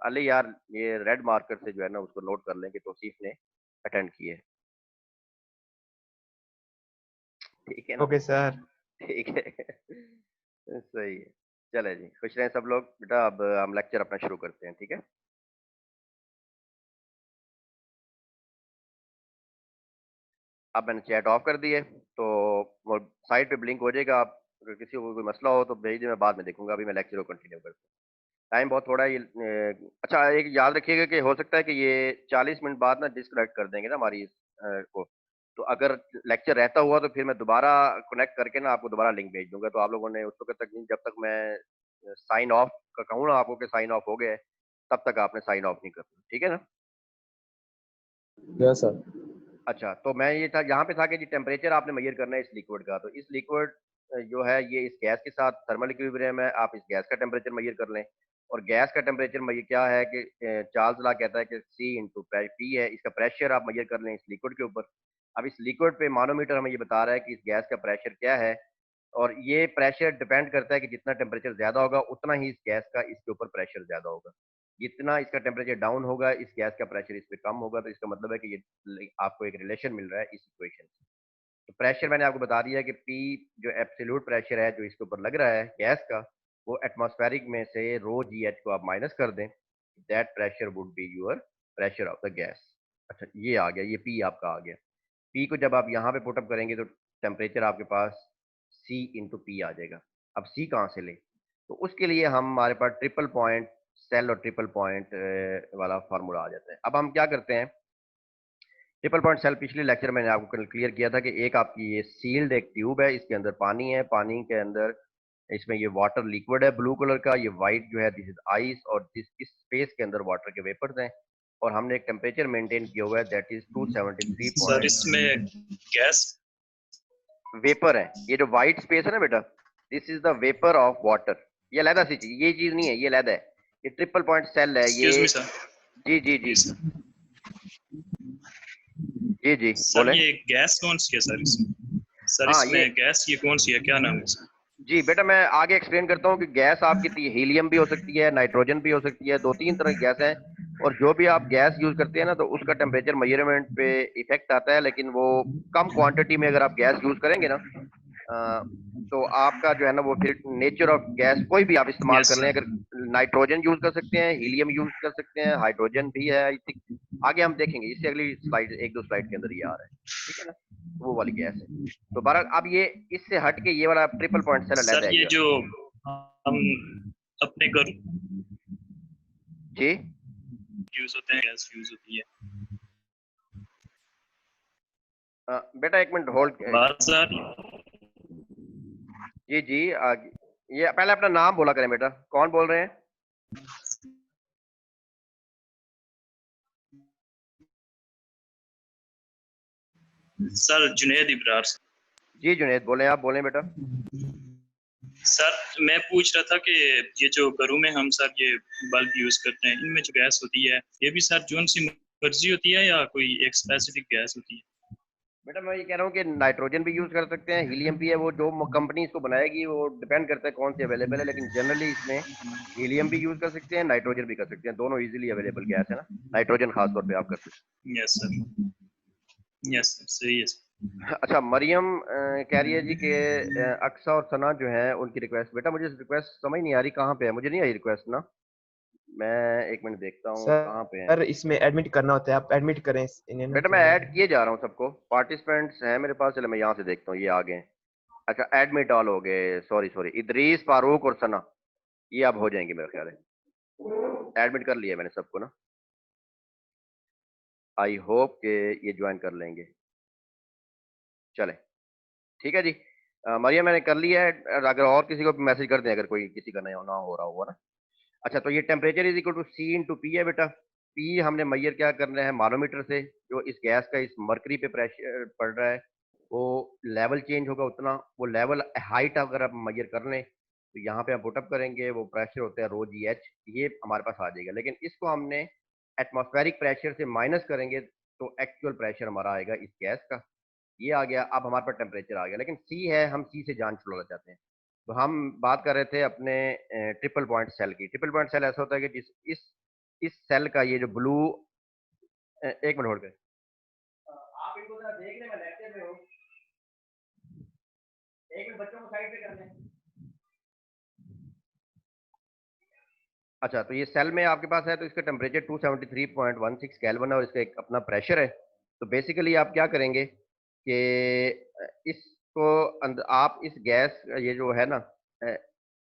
अली यार ये रेड मार्कर से जो है ना उसको नोट कर लें कि तौसीफ ने अटेंड की है। ठीक है ना? Okay sir. ठीक है सही है। चले जी, खुश रहें सब लोग। बेटा अब हम लेक्चर अपना शुरू करते हैं, ठीक है? अब मैंने चैट ऑफ कर दी है, तो वो साइड पे ब्लिंक हो जाएगा। आप अगर किसी को कोई मसला हो तो भेज दें, मैं बाद में देखूंगा। अभी मैं लेक्चर को कंटिन्यू करता हूँ, टाइम बहुत थोड़ा है ये। अच्छा एक याद रखिएगा कि हो सकता है कि ये 40 मिनट बाद ना डिस्कनेक्ट कर देंगे ना हमारी इस को। तो अगर लेक्चर रहता हुआ तो फिर मैं दोबारा कनेक्ट करके ना आपको दोबारा लिंक भेज दूंगा। तो आप लोगों ने उस वक्त तक नहीं, जब तक मैं साइन ऑफ का कहूँ ना आपको कि साइन ऑफ हो गया है, तब तक आपने साइन ऑफ नहीं करना, ठीक है ना? Yes sir. अच्छा, तो मैं ये था यहाँ पे था कि जी टेम्परेचर आपने मेजर करना है इस लिक्विड का। तो इस लिक्विड जो है ये इस गैस के साथ थर्मल इक्विलिब्रियम है, आप इस गैस का टेम्परेचर मेजर कर लें। और गैस का टेम्परेचर मेजर क्या है कि चार्ल्स लॉ कहता है कि C इंटू पी है, इसका प्रेशर आप मेजर कर लें इस लिक्विड के ऊपर। अब इस लिक्विड पे मानोमीटर हमें ये बता रहा है कि इस गैस का प्रेशर क्या है, और ये प्रेशर डिपेंड करता है कि जितना टेम्परेचर ज्यादा होगा उतना ही इस गैस का इसके ऊपर प्रेशर ज्यादा होगा। जितना इसका टेम्परेचर डाउन होगा इस गैस का प्रेशर इस पे कम होगा। तो इसका मतलब है कि ये आपको एक रिलेशन मिल रहा है इस इक्वेशन से। तो प्रेशर मैंने आपको बता दिया कि P जो एब्सोल्यूट प्रेशर है जो इसके ऊपर लग रहा है गैस का, वो एटमॉस्फेरिक में से रो जी एच को आप माइनस कर दें, that pressure would be your pressure of the gas. अच्छा ये आ गया, ये P आपका आ गया। P को जब आप यहाँ पे पुटअप करेंगे तो टेम्परेचर आपके पास C इंटू पी आ जाएगा। अब C कहाँ से लें? तो उसके लिए हमारे पास ट्रिपल पॉइंट सेल और ट्रिपल पॉइंट वाला फार्मूला आ जाता है। अब हम क्या करते हैं, ट्रिपल पॉइंट सेल पिछले लेक्चर मैंने आपको कल क्लियर किया था कि एक आपकी ये सील्ड एक ट्यूब है, इसके अंदर पानी है, पानी के अंदर इसमें ये वाटर लिक्विड है ब्लू कलर का, ये व्हाइट जो है दिस इज आइस, और इस स्पेस के अंदर वाटर के वेपर्स हैं, और हमने एक टेम्परेचर मेंटेन किया हुआ है दैट इज 273 सर इसमें गैस वेपर है। ये जो व्हाइट स्पेस है ना बेटा, this is the vapour of water. ये अलहदा सी चीज, ये चीज नहीं है, ये अलहदा है। ये ट्रिपल पॉइंट सेल है, एक्सक्यूज मी ये सर। जी जी जी सर जी जी सर बोले। ये गैस कौन सी है सर इसमें? सर हाँ इसमें गैस ये कौन सी है, क्या नाम है इसका? जी बेटा, मैं आगे एक्सप्लेन करता हूँ कि गैस आपकी हीलियम भी हो सकती है, नाइट्रोजन भी हो सकती है, 2-3 तरह की गैस है। और जो भी आप गैस यूज करते हैं ना, तो उसका टेम्परेचर मेजरमेंट पे इफेक्ट आता है, लेकिन वो कम क्वांटिटी में अगर आप गैस यूज करेंगे ना, अ, तो आपका जो है ना वो फिर नेचर ऑफ गैस कोई भी आप इस्तेमाल यस कर लें, सर। अगर नाइट्रोजन यूज कर सकते हैं, हीलियम यूज कर सकते हैं, हाइड्रोजन भी है, आई थिंक। आगे हम देखेंगे, इससे अगली स्लाइड, 1-2 स्लाइड के अंदर ये आ रहा है, ठीक है ना, वो वाली गैस है। तो बहरहाल अब ये इससे हट के ये वाला ट्रिपल पॉइंट सेल अलग सर है ये ये। जो हम अपने घर जी यूज होते हैं, गैस यूज होती है, बेटा एक मिनट होल्ड। आवाज आ रही है? जी जी ये पहले अपना नाम बोला करें बेटा, कौन बोल रहे हैं? Sir Juned Ibrar sir. जी जुनेद बोले, आप बोलें बेटा। सर मैं पूछ रहा था कि ये जो घरों में हम सर ये बल्ब यूज करते हैं, इनमें जो गैस होती है ये भी सर जोन सी मर्जी होती है या कोई एक स्पेसिफिक गैस होती है? बेटा मैं ये कह रहा हूँ कि नाइट्रोजन भी यूज कर सकते हैं, हीलियम भी है, वो जो कंपनी इसको बनाएगी वो डिपेंड करता है कौन सी अवेलेबल है, लेकिन जनरली इसमें हीलियम भी यूज कर सकते हैं, नाइट्रोजन भी कर सकते हैं, दोनों इजीली अवेलेबल गैस है ना। नाइट्रोजन खासतौर पे आप कर सकते यस सर, यस सर, सही है सर। हैं। अच्छा, मरियम कह रही है जी कि अक्सा और सना जो है उनकी रिक्वेस्ट, बेटा मुझे रिक्वेस्ट समझ नहीं आ रही, कहाँ पे है, मुझे नहीं आई रिक्वेस्ट ना। मैं एक मिनट देखता हूँ कहाँ पे है। सर इसमें एडमिट करना होता है, आप एडमिट करें इन्हें ना बेटा मैं तो। ऐड किए जा रहा हूँ सबको, पार्टिसिपेंट्स हैं मेरे पास, चलो मैं यहाँ से देखता हूँ, ये आ गए। अच्छा एडमिट ऑल हो गए, सॉरी सॉरी, इदरीस, फारूक और सना, ये अब हो जाएंगे मेरा ख्याल है, एडमिट कर लिया मैंने सबको ना। आई होप कि ये ज्वाइन कर लेंगे। चले, ठीक है जी। मरियम मैंने कर लिया है, अगर और किसी को मैसेज कर दें अगर कोई किसी का नहीं ना हो रहा होगा ना। अच्छा, तो ये temperature is equal to C into P है बेटा। पी हमने मैयर क्या करना है, मानोमीटर से जो इस गैस का इस मरकरी पे प्रेशर पड़ रहा है, वो लेवल चेंज होगा उतना, वो लेवल हाइट अगर आप मैयर कर लें तो यहाँ पे हम पुटअप करेंगे, वो प्रेशर होता है रो जी एच, ये हमारे पास आ जाएगा। लेकिन इसको हमने एटमॉस्फेरिक प्रेशर से माइनस करेंगे तो एक्चुअल प्रेशर हमारा आएगा इस गैस का, ये आ गया। अब हमारे पास टेम्परेचर आ गया, लेकिन सी है, हम सी से जान छुड़ाना चाहते हैं। तो हम बात कर रहे थे अपने ट्रिपल पॉइंट सेल की। ट्रिपल पॉइंट सेल ऐसा होता है कि जिस इस सेल का ये जो ब्लू, एक मिनट होल्ड करें, आप इनको जरा देख लें, मैं लेक्चर में हूँ, एक मिनट बच्चों को साइड पे कर लें। अच्छा, तो ये सेल में आपके पास है, तो इसका टेम्परेचर 273.16 केल्विन है और इसका एक अपना प्रेशर है। तो बेसिकली आप क्या करेंगे कि इसको आप इस गैस, ये जो है ना, अ,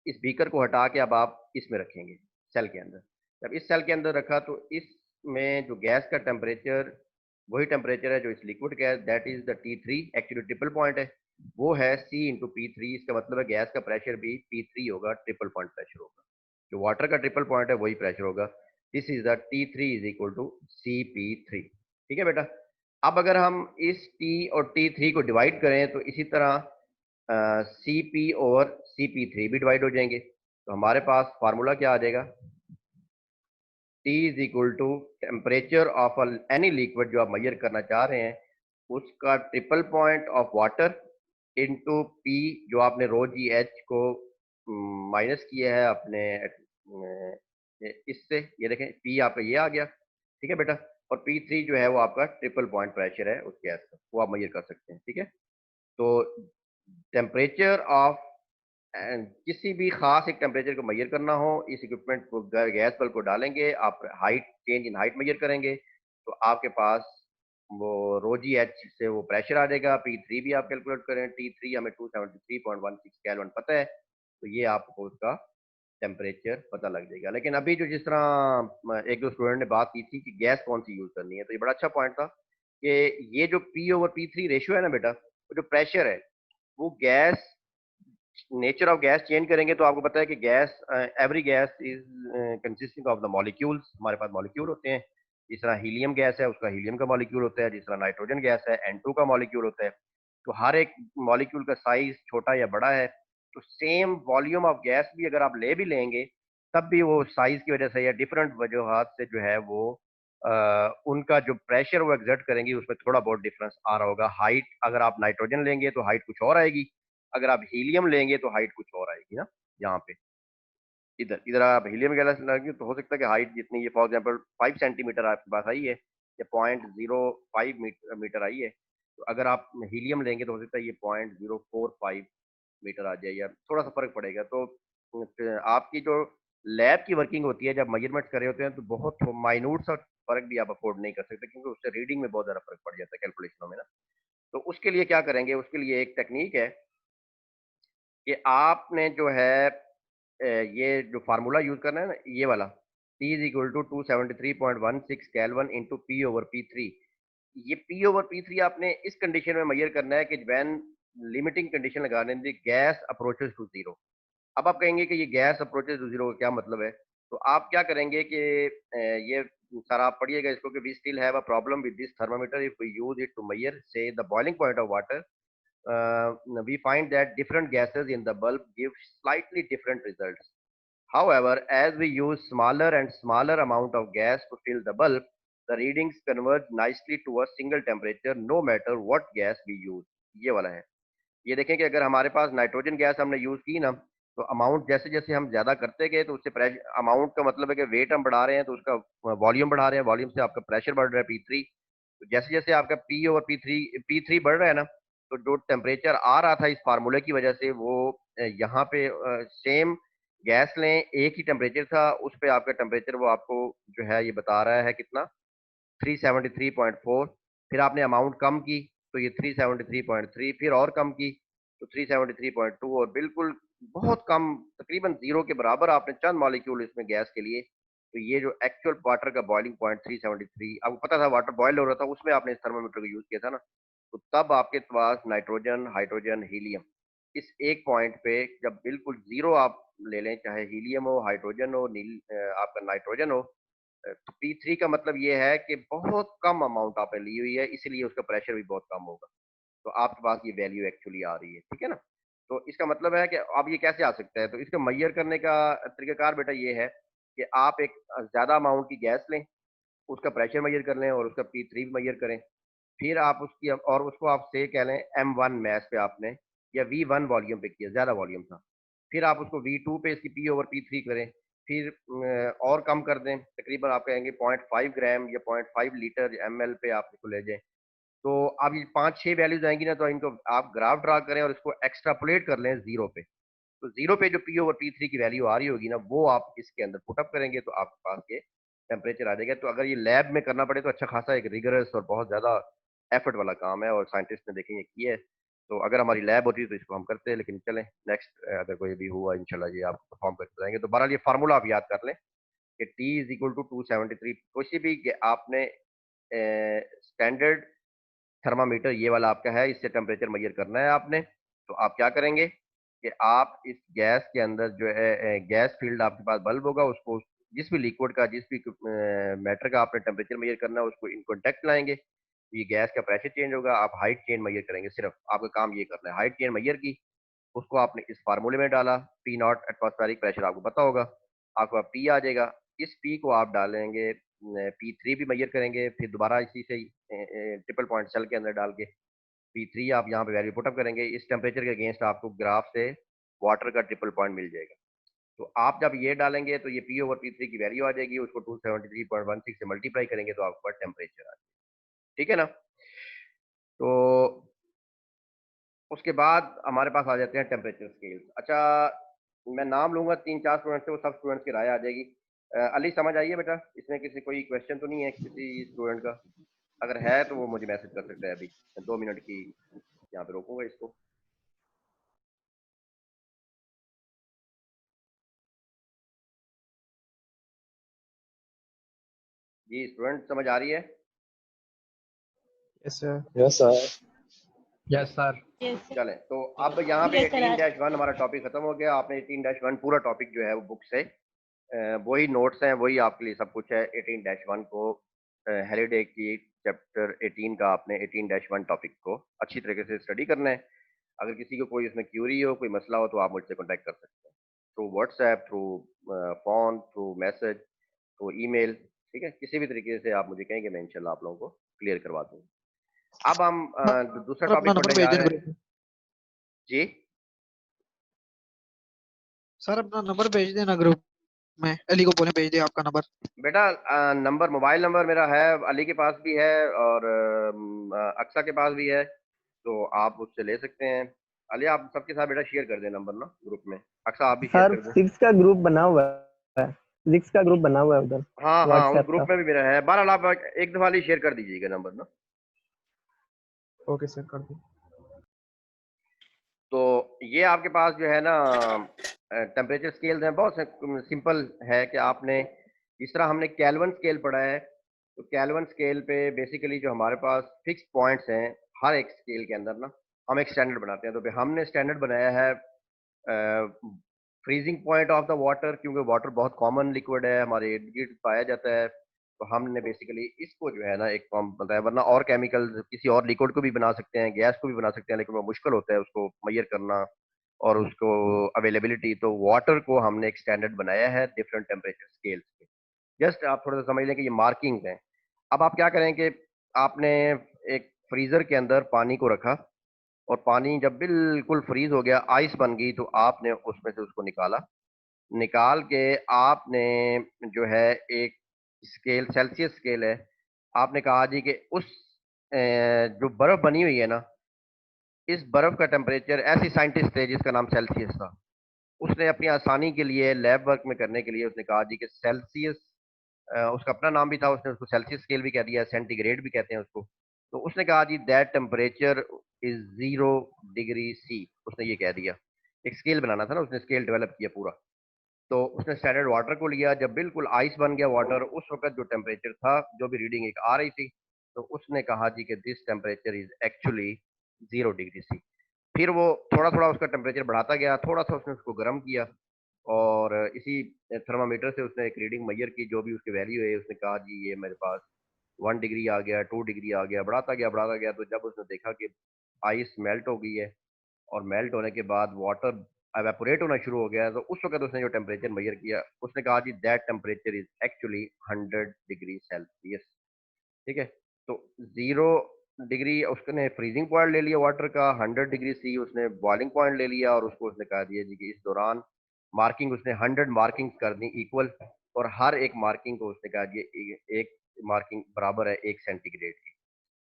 इस बीकर को हटा के अब आप इसमें रखेंगे, सेल के अंदर। जब इस सेल के अंदर रखा तो इसमें जो गैस का टेम्परेचर वही टेम्परेचर है जो इस liquid gas, that is the T3, actually triple point है, वो है C इंटू P3। इसका मतलब है गैस का प्रेशर भी P3 होगा, ट्रिपल पॉइंट प्रेशर होगा। जो वाटर का ट्रिपल पॉइंट है वही प्रेशर होगा। This is the T3 is equal to CP3, ठीक है बेटा। अब अगर हम इस T और T3 को डिवाइड करें तो इसी तरह CP और CP3 भी डिवाइड हो जाएंगे, तो हमारे पास फार्मूला क्या आ जाएगा, T is equal to temperature of any liquid जो आप मेजर करना चाह रहे हैं, उसका triple point of water into P, जो आपने रो जी एच को माइनस किया है अपने इससे, ये देखें पी आपका ये आ गया, ठीक है बेटा। और P3 जो है वो आपका ट्रिपल पॉइंट प्रेशर है उस गैस का, वो आप मेजर कर सकते हैं, ठीक है। तो टेम्परेचर ऑफ किसी भी खास एक टेम्परेचर को मेजर करना हो, इस इक्विपमेंट को गैस बल्ब को डालेंगे, आप height, change in height measure करेंगे, तो आपके पास वो रोजी एच से वो प्रेशर आ जाएगा। P3 भी आप कैलकुलेट करें, T3 हमें 273.16 केल्विन पता है, तो ये आपको उसका टेम्परेचर पता लग जाएगा। लेकिन अभी जो जिस तरह एक दो स्टूडेंट ने बात की थी कि गैस कौन सी यूज करनी है, तो ये बड़ा अच्छा पॉइंट था कि ये जो P/P3 रेशियो है ना बेटा, वो जो प्रेशर है, वो gas, nature of gas change करेंगे तो आपको पता है कि gas, every gas is consisting of the molecules, हमारे पास मॉलिक्यूल होते हैं। जिस तरह हीलियम गैस है उसका हीलियम का मॉलिक्यूल होता है, जिस तरह नाइट्रोजन गैस है N2 का मॉलिक्यूल होता है। तो हर एक मॉलिक्यूल का साइज छोटा या बड़ा है, तो सेम वॉल्यूम ऑफ गैस भी अगर आप ले भी लेंगे तब भी वो साइज की वजह से या डिफरेंट वजूहात से जो है वो उनका जो प्रेशर वो एग्जर्ट करेंगी उसमें थोड़ा बहुत डिफरेंस आ रहा होगा। हाइट अगर आप नाइट्रोजन लेंगे तो हाइट कुछ और आएगी, अगर आप हीलियम लेंगे तो हाइट कुछ और आएगी ना। यहाँ पे इधर इधर आप हीलियम गैस लेंगे तो हो सकता है कि हाइट जितनी ये फॉर एग्जांपल 5 सेंटीमीटर आपके पास आई है या 0.05 मीटर आई है, तो अगर आप हीलियम लेंगे तो हो सकता है ये 0.045 मीटर आ जाए या थोड़ा सा फर्क पड़ेगा। तो आपकी जो लैब की वर्किंग होती है जब मेजरमेंट्स कर रहे होते हैं तो बहुत माइन्यूट सा फर्क भी आप अफोर्ड नहीं कर सकते, क्योंकि उससे रीडिंग में बहुत ज़्यादा फर्क पड़ जाता है कैलकुलेशनों में ना। तो उसके लिए क्या करेंगे, उसके लिए एक टेक्निक है कि आपने जो है ये जो फार्मूला यूज करना है ना, ये वाला T is equal to 273.16 kelvin into P over P three. ये पी ओवर पी थ्री आपने इस कंडीशन में मेजर करना है कि व्हेन लिमिटिंग कंडीशन लगाने दी गैस अप्रोचेस टू जीरो। अब आप कहेंगे कि ये गैस अप्रोचेस टू जीरो का क्या मतलब है, तो आप क्या करेंगे कि ये सर आप पढ़िएगा इसको कि we still have a problem with this thermometer if we use it to measure say the boiling point of water, we find that different gases in the bulb give slightly different results. However, as we use smaller and smaller amount of gas to fill the bulb, the readings converge nicely to a single temperature no matter what gas we use. ये वाला है। ये देखें कि अगर हमारे पास nitrogen gas हमने use की ना, तो अमाउंट जैसे जैसे हम ज्यादा करते गए तो उससे प्रेशर, अमाउंट का मतलब है कि वेट हम बढ़ा रहे हैं तो उसका वॉल्यूम बढ़ा रहे हैं, वॉल्यूम से आपका प्रेशर बढ़ रहा है P3। तो जैसे जैसे आपका पी ओवर पी थ्री बढ़ रहा है ना, तो जो टेम्परेचर आ रहा था इस फार्मूले की वजह से वो यहाँ पे सेम गैस लें, एक ही टेम्परेचर था उस पे आपका टेम्परेचर वो आपको जो है ये बता रहा है कितना 373.4। फिर आपने अमाउंट कम की तो ये 373.3, फिर और कम की तो 373.2, और बिल्कुल बहुत कम तकरीबन जीरो के बराबर आपने चंद मॉलिक्यूल इसमें गैस के लिए, तो ये जो एक्चुअल वाटर का बॉइलिंग पॉइंट 373 आपको पता था वाटर बॉयल हो रहा था, उसमें आपने इस थर्मामीटर को यूज किया था ना, तो तब आपके पास नाइट्रोजन हाइड्रोजन हीलियम इस एक पॉइंट पे जब बिल्कुल जीरो आप ले लें, चाहे हीलियम हो हाइड्रोजन हो आपका नाइट्रोजन हो, तो P3 का मतलब ये है कि बहुत कम अमाउंट आपने ली हुई है, इसीलिए उसका प्रेशर भी बहुत कम होगा, तो आपके पास ये वैल्यू एक्चुअली आ रही है, ठीक है ना। तो इसका मतलब है कि अब ये कैसे आ सकता है, तो इसका मैयर करने का तरीकाकार बेटा ये है कि आप एक ज्यादा अमाउंट की गैस लें, उसका प्रेशर मैयर कर लें और उसका P3 भी मैयर करें, फिर आप उसकी और उसको आप से कह लें M1 मैस पे आपने या V1 वॉल्यूम पे किया, ज्यादा वॉल्यूम था, फिर आप उसको V2 पे इसकी P ओवर P3 करें, फिर और कम कर दें, तकरीबन आप कहेंगे 0.5 ग्राम या 0.5 लीटर ml पे आप इसको ले जाएं। तो अब ये 5-6 वैल्यूज आएंगी ना, तो इनको आप ग्राफ ड्रा करें और इसको एक्स्ट्रापोलेट कर लें जीरो पे, तो जीरो पे जो P ओवर P3 की वैल्यू आ रही होगी ना, वो आप इसके अंदर पुटअप करेंगे तो आपके पास ये टेम्परेचर आ जाएगा। तो अगर ये लैब में करना पड़े तो अच्छा खासा एक रिगरस और बहुत ज्यादा एफर्ट वाला काम है, और साइंटिस्ट ने देखें ये किया है। तो अगर हमारी लैब होती है तो इसको हम करते हैं, लेकिन चलें नेक्स्ट अगर कोई भी हुआ इंशाल्लाह ये आपको परफॉर्म करके बताएंगे। तो बहरहाल ये फार्मूला आप याद कर लें कि T इज इक्वल टू 273, किसी भी आपने स्टैंडर्ड थर्मामीटर ये वाला आपका है, इससे टेम्परेचर मेजर करना है आपने, तो आप क्या करेंगे कि आप इस गैस के अंदर जो है गैस फील्ड आपके पास बल्ब होगा, उसको जिस भी लिक्विड का जिस भी मैटर का आपने टेम्परेचर मेजर करना है उसको इन कॉन्टेक्ट लाएंगे, ये गैस का प्रेशर चेंज होगा, आप हाइट चेंज मेजर करेंगे, सिर्फ आपका काम ये करना है हाइट चेंज मेजर की, उसको आपने इस फार्मूले में डाला, पी नॉट एटमॉस्फेरिक प्रेशर आपको पता होगा, आपका पी आ जाएगा, इस पी को आप डालेंगे P3 भी मेजर करेंगे, फिर दोबारा इसी से ट्रिपल पॉइंट सेल के अंदर डाल के P3 आप यहाँ पे वैल्यू पुटअप करेंगे, इस टेम्परेचर के अगेंस्ट आपको ग्राफ से वाटर का ट्रिपल पॉइंट मिल जाएगा। तो आप जब ये डालेंगे तो ये P ओवर P3 की वैल्यू आ जाएगी, उसको 273.16 से मल्टीप्लाई करेंगे तो आपका टेम्परेचर आ जाएगा, ठीक है ना। तो उसके बाद हमारे पास आ जाते हैं टेम्परेचर स्केल। अच्छा, मैं नाम लूंगा 3-4 स्टूडेंट से, वो सब स्टूडेंट्स की राय आ जाएगी। अली समझ आइए बेटा, इसमें किसी कोई क्वेश्चन तो नहीं है किसी स्टूडेंट का? अगर है तो वो मुझे मैसेज कर सकता है, अभी 2 मिनट की यहाँ पे रोकूंगा इसको। जी स्टूडेंट समझ आ रही है? Yes sir. Yes sir. Yes sir. चलें, तो अब यहाँ पे 18-1 हमारा टॉपिक खत्म हो गया। आपने 18-1 पूरा टॉपिक जो है वो बुक से वही नोट्स हैं, वही आपके लिए सब कुछ है। 18-1 को हेलिडे की चैप्टर 18 का आपने 18-1 टॉपिक को अच्छी तरीके से स्टडी करना है। अगर किसी को कोई इसमें क्यूरी हो, कोई मसला हो, तो आप मुझसे कॉन्टैक्ट कर सकते हैं through WhatsApp, through phone, through message, through email, ठीक है, किसी भी तरीके से आप मुझे कहेंगे, मैं इंशाल्लाह आप लोगों को क्लियर करवा दूंगा। अब हम दूसरा सर अपना टॉपिक नंबर पढ़ने भेज जा देना रहे हैं। ग्रुप में। जी सर अपना नंबर भेज देना ग्रुप में, अली को बोले भेज दे आपका नंबर। बेटा, नंबर, मोबाइल नंबर मेरा है, अली के पास भी है और अक्सा के पास भी है, तो आप उससे ले सकते हैं। अली आप सबके साथ बेटा शेयर कर दें नंबर ना ग्रुप में, अक्सा आप भी शेयर सर कर दें। सिक्स का ग्रुप बना हुआ है, सिक्स का ग्रुप बना हुआ है उधर हाँ हाँ, उस व्हाट्सएप ग्रुप का। में भी मेरा है। बहरहाल आप एक दफा ही शेयर कर दीजिएगा नंबर ना। ओके सर, कर दी। तो ये आपके पास जो है ना टेम्परेचर स्केल्स हैं, बहुत सिंपल है कि आपने जिस तरह हमने कैल्विन स्केल पढ़ा है, तो कैल्विन स्केल पे बेसिकली जो हमारे पास फिक्स पॉइंट्स हैं हर एक स्केल के अंदर ना, हम एक स्टैंडर्ड बनाते हैं। तो फिर हमने स्टैंडर्ड बनाया है freezing point of the water, क्योंकि वाटर बहुत कॉमन लिक्विड है, हमारे इर्द गिर्द पाया जाता है। तो हमने बेसिकली इसको जो है ना एक फॉर्म बताया, वरना और केमिकल किसी और लिक्विड को भी बना सकते हैं, गैस को भी बना सकते हैं, लेकिन वो मुश्किल होता है उसको मैयर करना और उसको अवेलेबिलिटी। तो वाटर को हमने एक स्टैंडर्ड बनाया है डिफरेंट टेम्परेचर स्केल्स पे। जस्ट आप थोड़ा सा समझ लें कि ये मार्किंग है। अब आप क्या करें कि आपने एक फ्रीजर के अंदर पानी को रखा और पानी जब बिल्कुल फ्रीज हो गया, आइस बन गई, तो आपने उसमें से उसको निकाला। निकाल के आपने जो है एक स्केल, सेल्सियस स्केल है, आपने कहा जी कि उस जो बर्फ बनी हुई है ना, इस बर्फ का टेम्परेचर, ऐसी साइंटिस्ट थे जिसका नाम सेल्सियस था, उसने अपनी आसानी के लिए लैब वर्क में करने के लिए उसने कहा जी कि सेल्सियस, उसका अपना नाम भी था, उसने उसको सेल्सियस स्केल भी कह दिया, सेंटीग्रेड भी कहते हैं उसको। तो उसने कहा जी that temperature is 0 degree C, उसने ये कह दिया। एक स्केल बनाना था ना, उसने स्केल डेवलप किया पूरा। तो उसने स्टैंडर्ड वाटर को लिया, जब बिल्कुल आइस बन गया वाटर, उस वक्त जो टेम्परेचर था, जो भी रीडिंग एक आ रही थी, तो उसने कहा जी कि this temperature is actually 0 degree C। फिर वो थोड़ा थोड़ा उसका टेम्परेचर बढ़ाता गया, थोड़ा सा उसने उसको गर्म किया और इसी थर्मामीटर से उसने एक रीडिंग मैयर की, जो भी उसकी वैल्यू है, उसने कहा जी ये मेरे पास 1 डिग्री आ गया, 2 डिग्री आ गया, बढ़ाता गया बढ़ाता गया। तो जब उसने देखा कि आइस मेल्ट हो गई है और मेल्ट होने के बाद वाटर एवेपोरेट होना शुरू हो गया है, तो उस वक्त उसने जो टेम्परेचर मेजर किया, उसने कहा जी that temperature is actually 100 degree C। ठीक है, तो 0 डिग्री उसने फ्रीजिंग पॉइंट ले लिया वाटर का, 100 डिग्री C उसने बॉइलिंग पॉइंट ले लिया और उसको उसने कहा दिया जी कि इस दौरान मार्किंग उसने 100 मार्किंग कर दी इक्वल, और हर एक मार्किंग को उसने कहा जी एक मार्किंग बराबर है 1 सेंटीग्रेड की।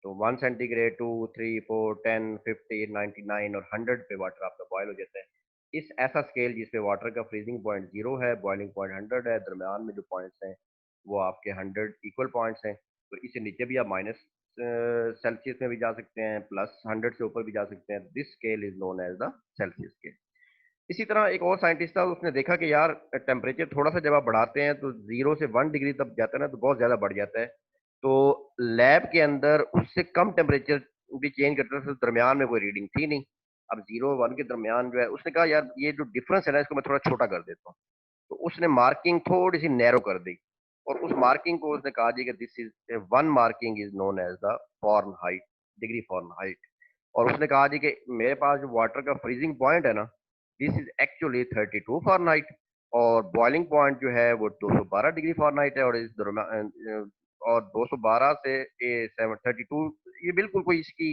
तो 1 सेंटीग्रेड, 2, 3, 4, 10, 15, 99 और 100 पे वाटर आपका बॉयल हो जाता है। इस ऐसा स्केल जिसपे वाटर का फ्रीजिंग पॉइंट 0 है, बॉइलिंग पॉइंट 100 है, दरमियान में जो पॉइंट्स हैं वो आपके 100 इक्वल पॉइंट्स हैं। तो इससे नीचे भी आप माइनस सेल्सियस में भी जा सकते हैं, प्लस 100 से ऊपर भी जा सकते हैं। This scale is known as the Celsius scale. इसी तरह एक और साइंटिस्ट था, उसने देखा कि यार टेम्परेचर थोड़ा सा जब आप बढ़ाते हैं तो 0 से 1 डिग्री तक जाता है ना, तो बहुत ज्यादा बढ़ जाता है। तो लैब के अंदर उससे कम टेम्परेचर भी चेंज करता था, तो दरमियान में कोई रीडिंग थी नहीं। अब 0 1 के दरमियान जो है, उसने कहा यार ये जो डिफरेंस है ना, इसको मैं थोड़ा छोटा कर देता हूँ। तो उसने मार्किंग थोड़ी सी नैरो कर दी और उस मार्किंग को उसने कहा जी कि this is one marking is known as the Fahrenheit, degree Fahrenheit. और उसने कहा जी कि मेरे पास जो वाटर का फ्रीजिंग पॉइंट है ना, दिस इज एक्चुअली 32 फॉरेनहाइट, और बॉइलिंग पॉइंट जो है वो 212 डिग्री फॉरेनहाइट है। और इस और 212 से 32, ये बिल्कुल कोई इसकी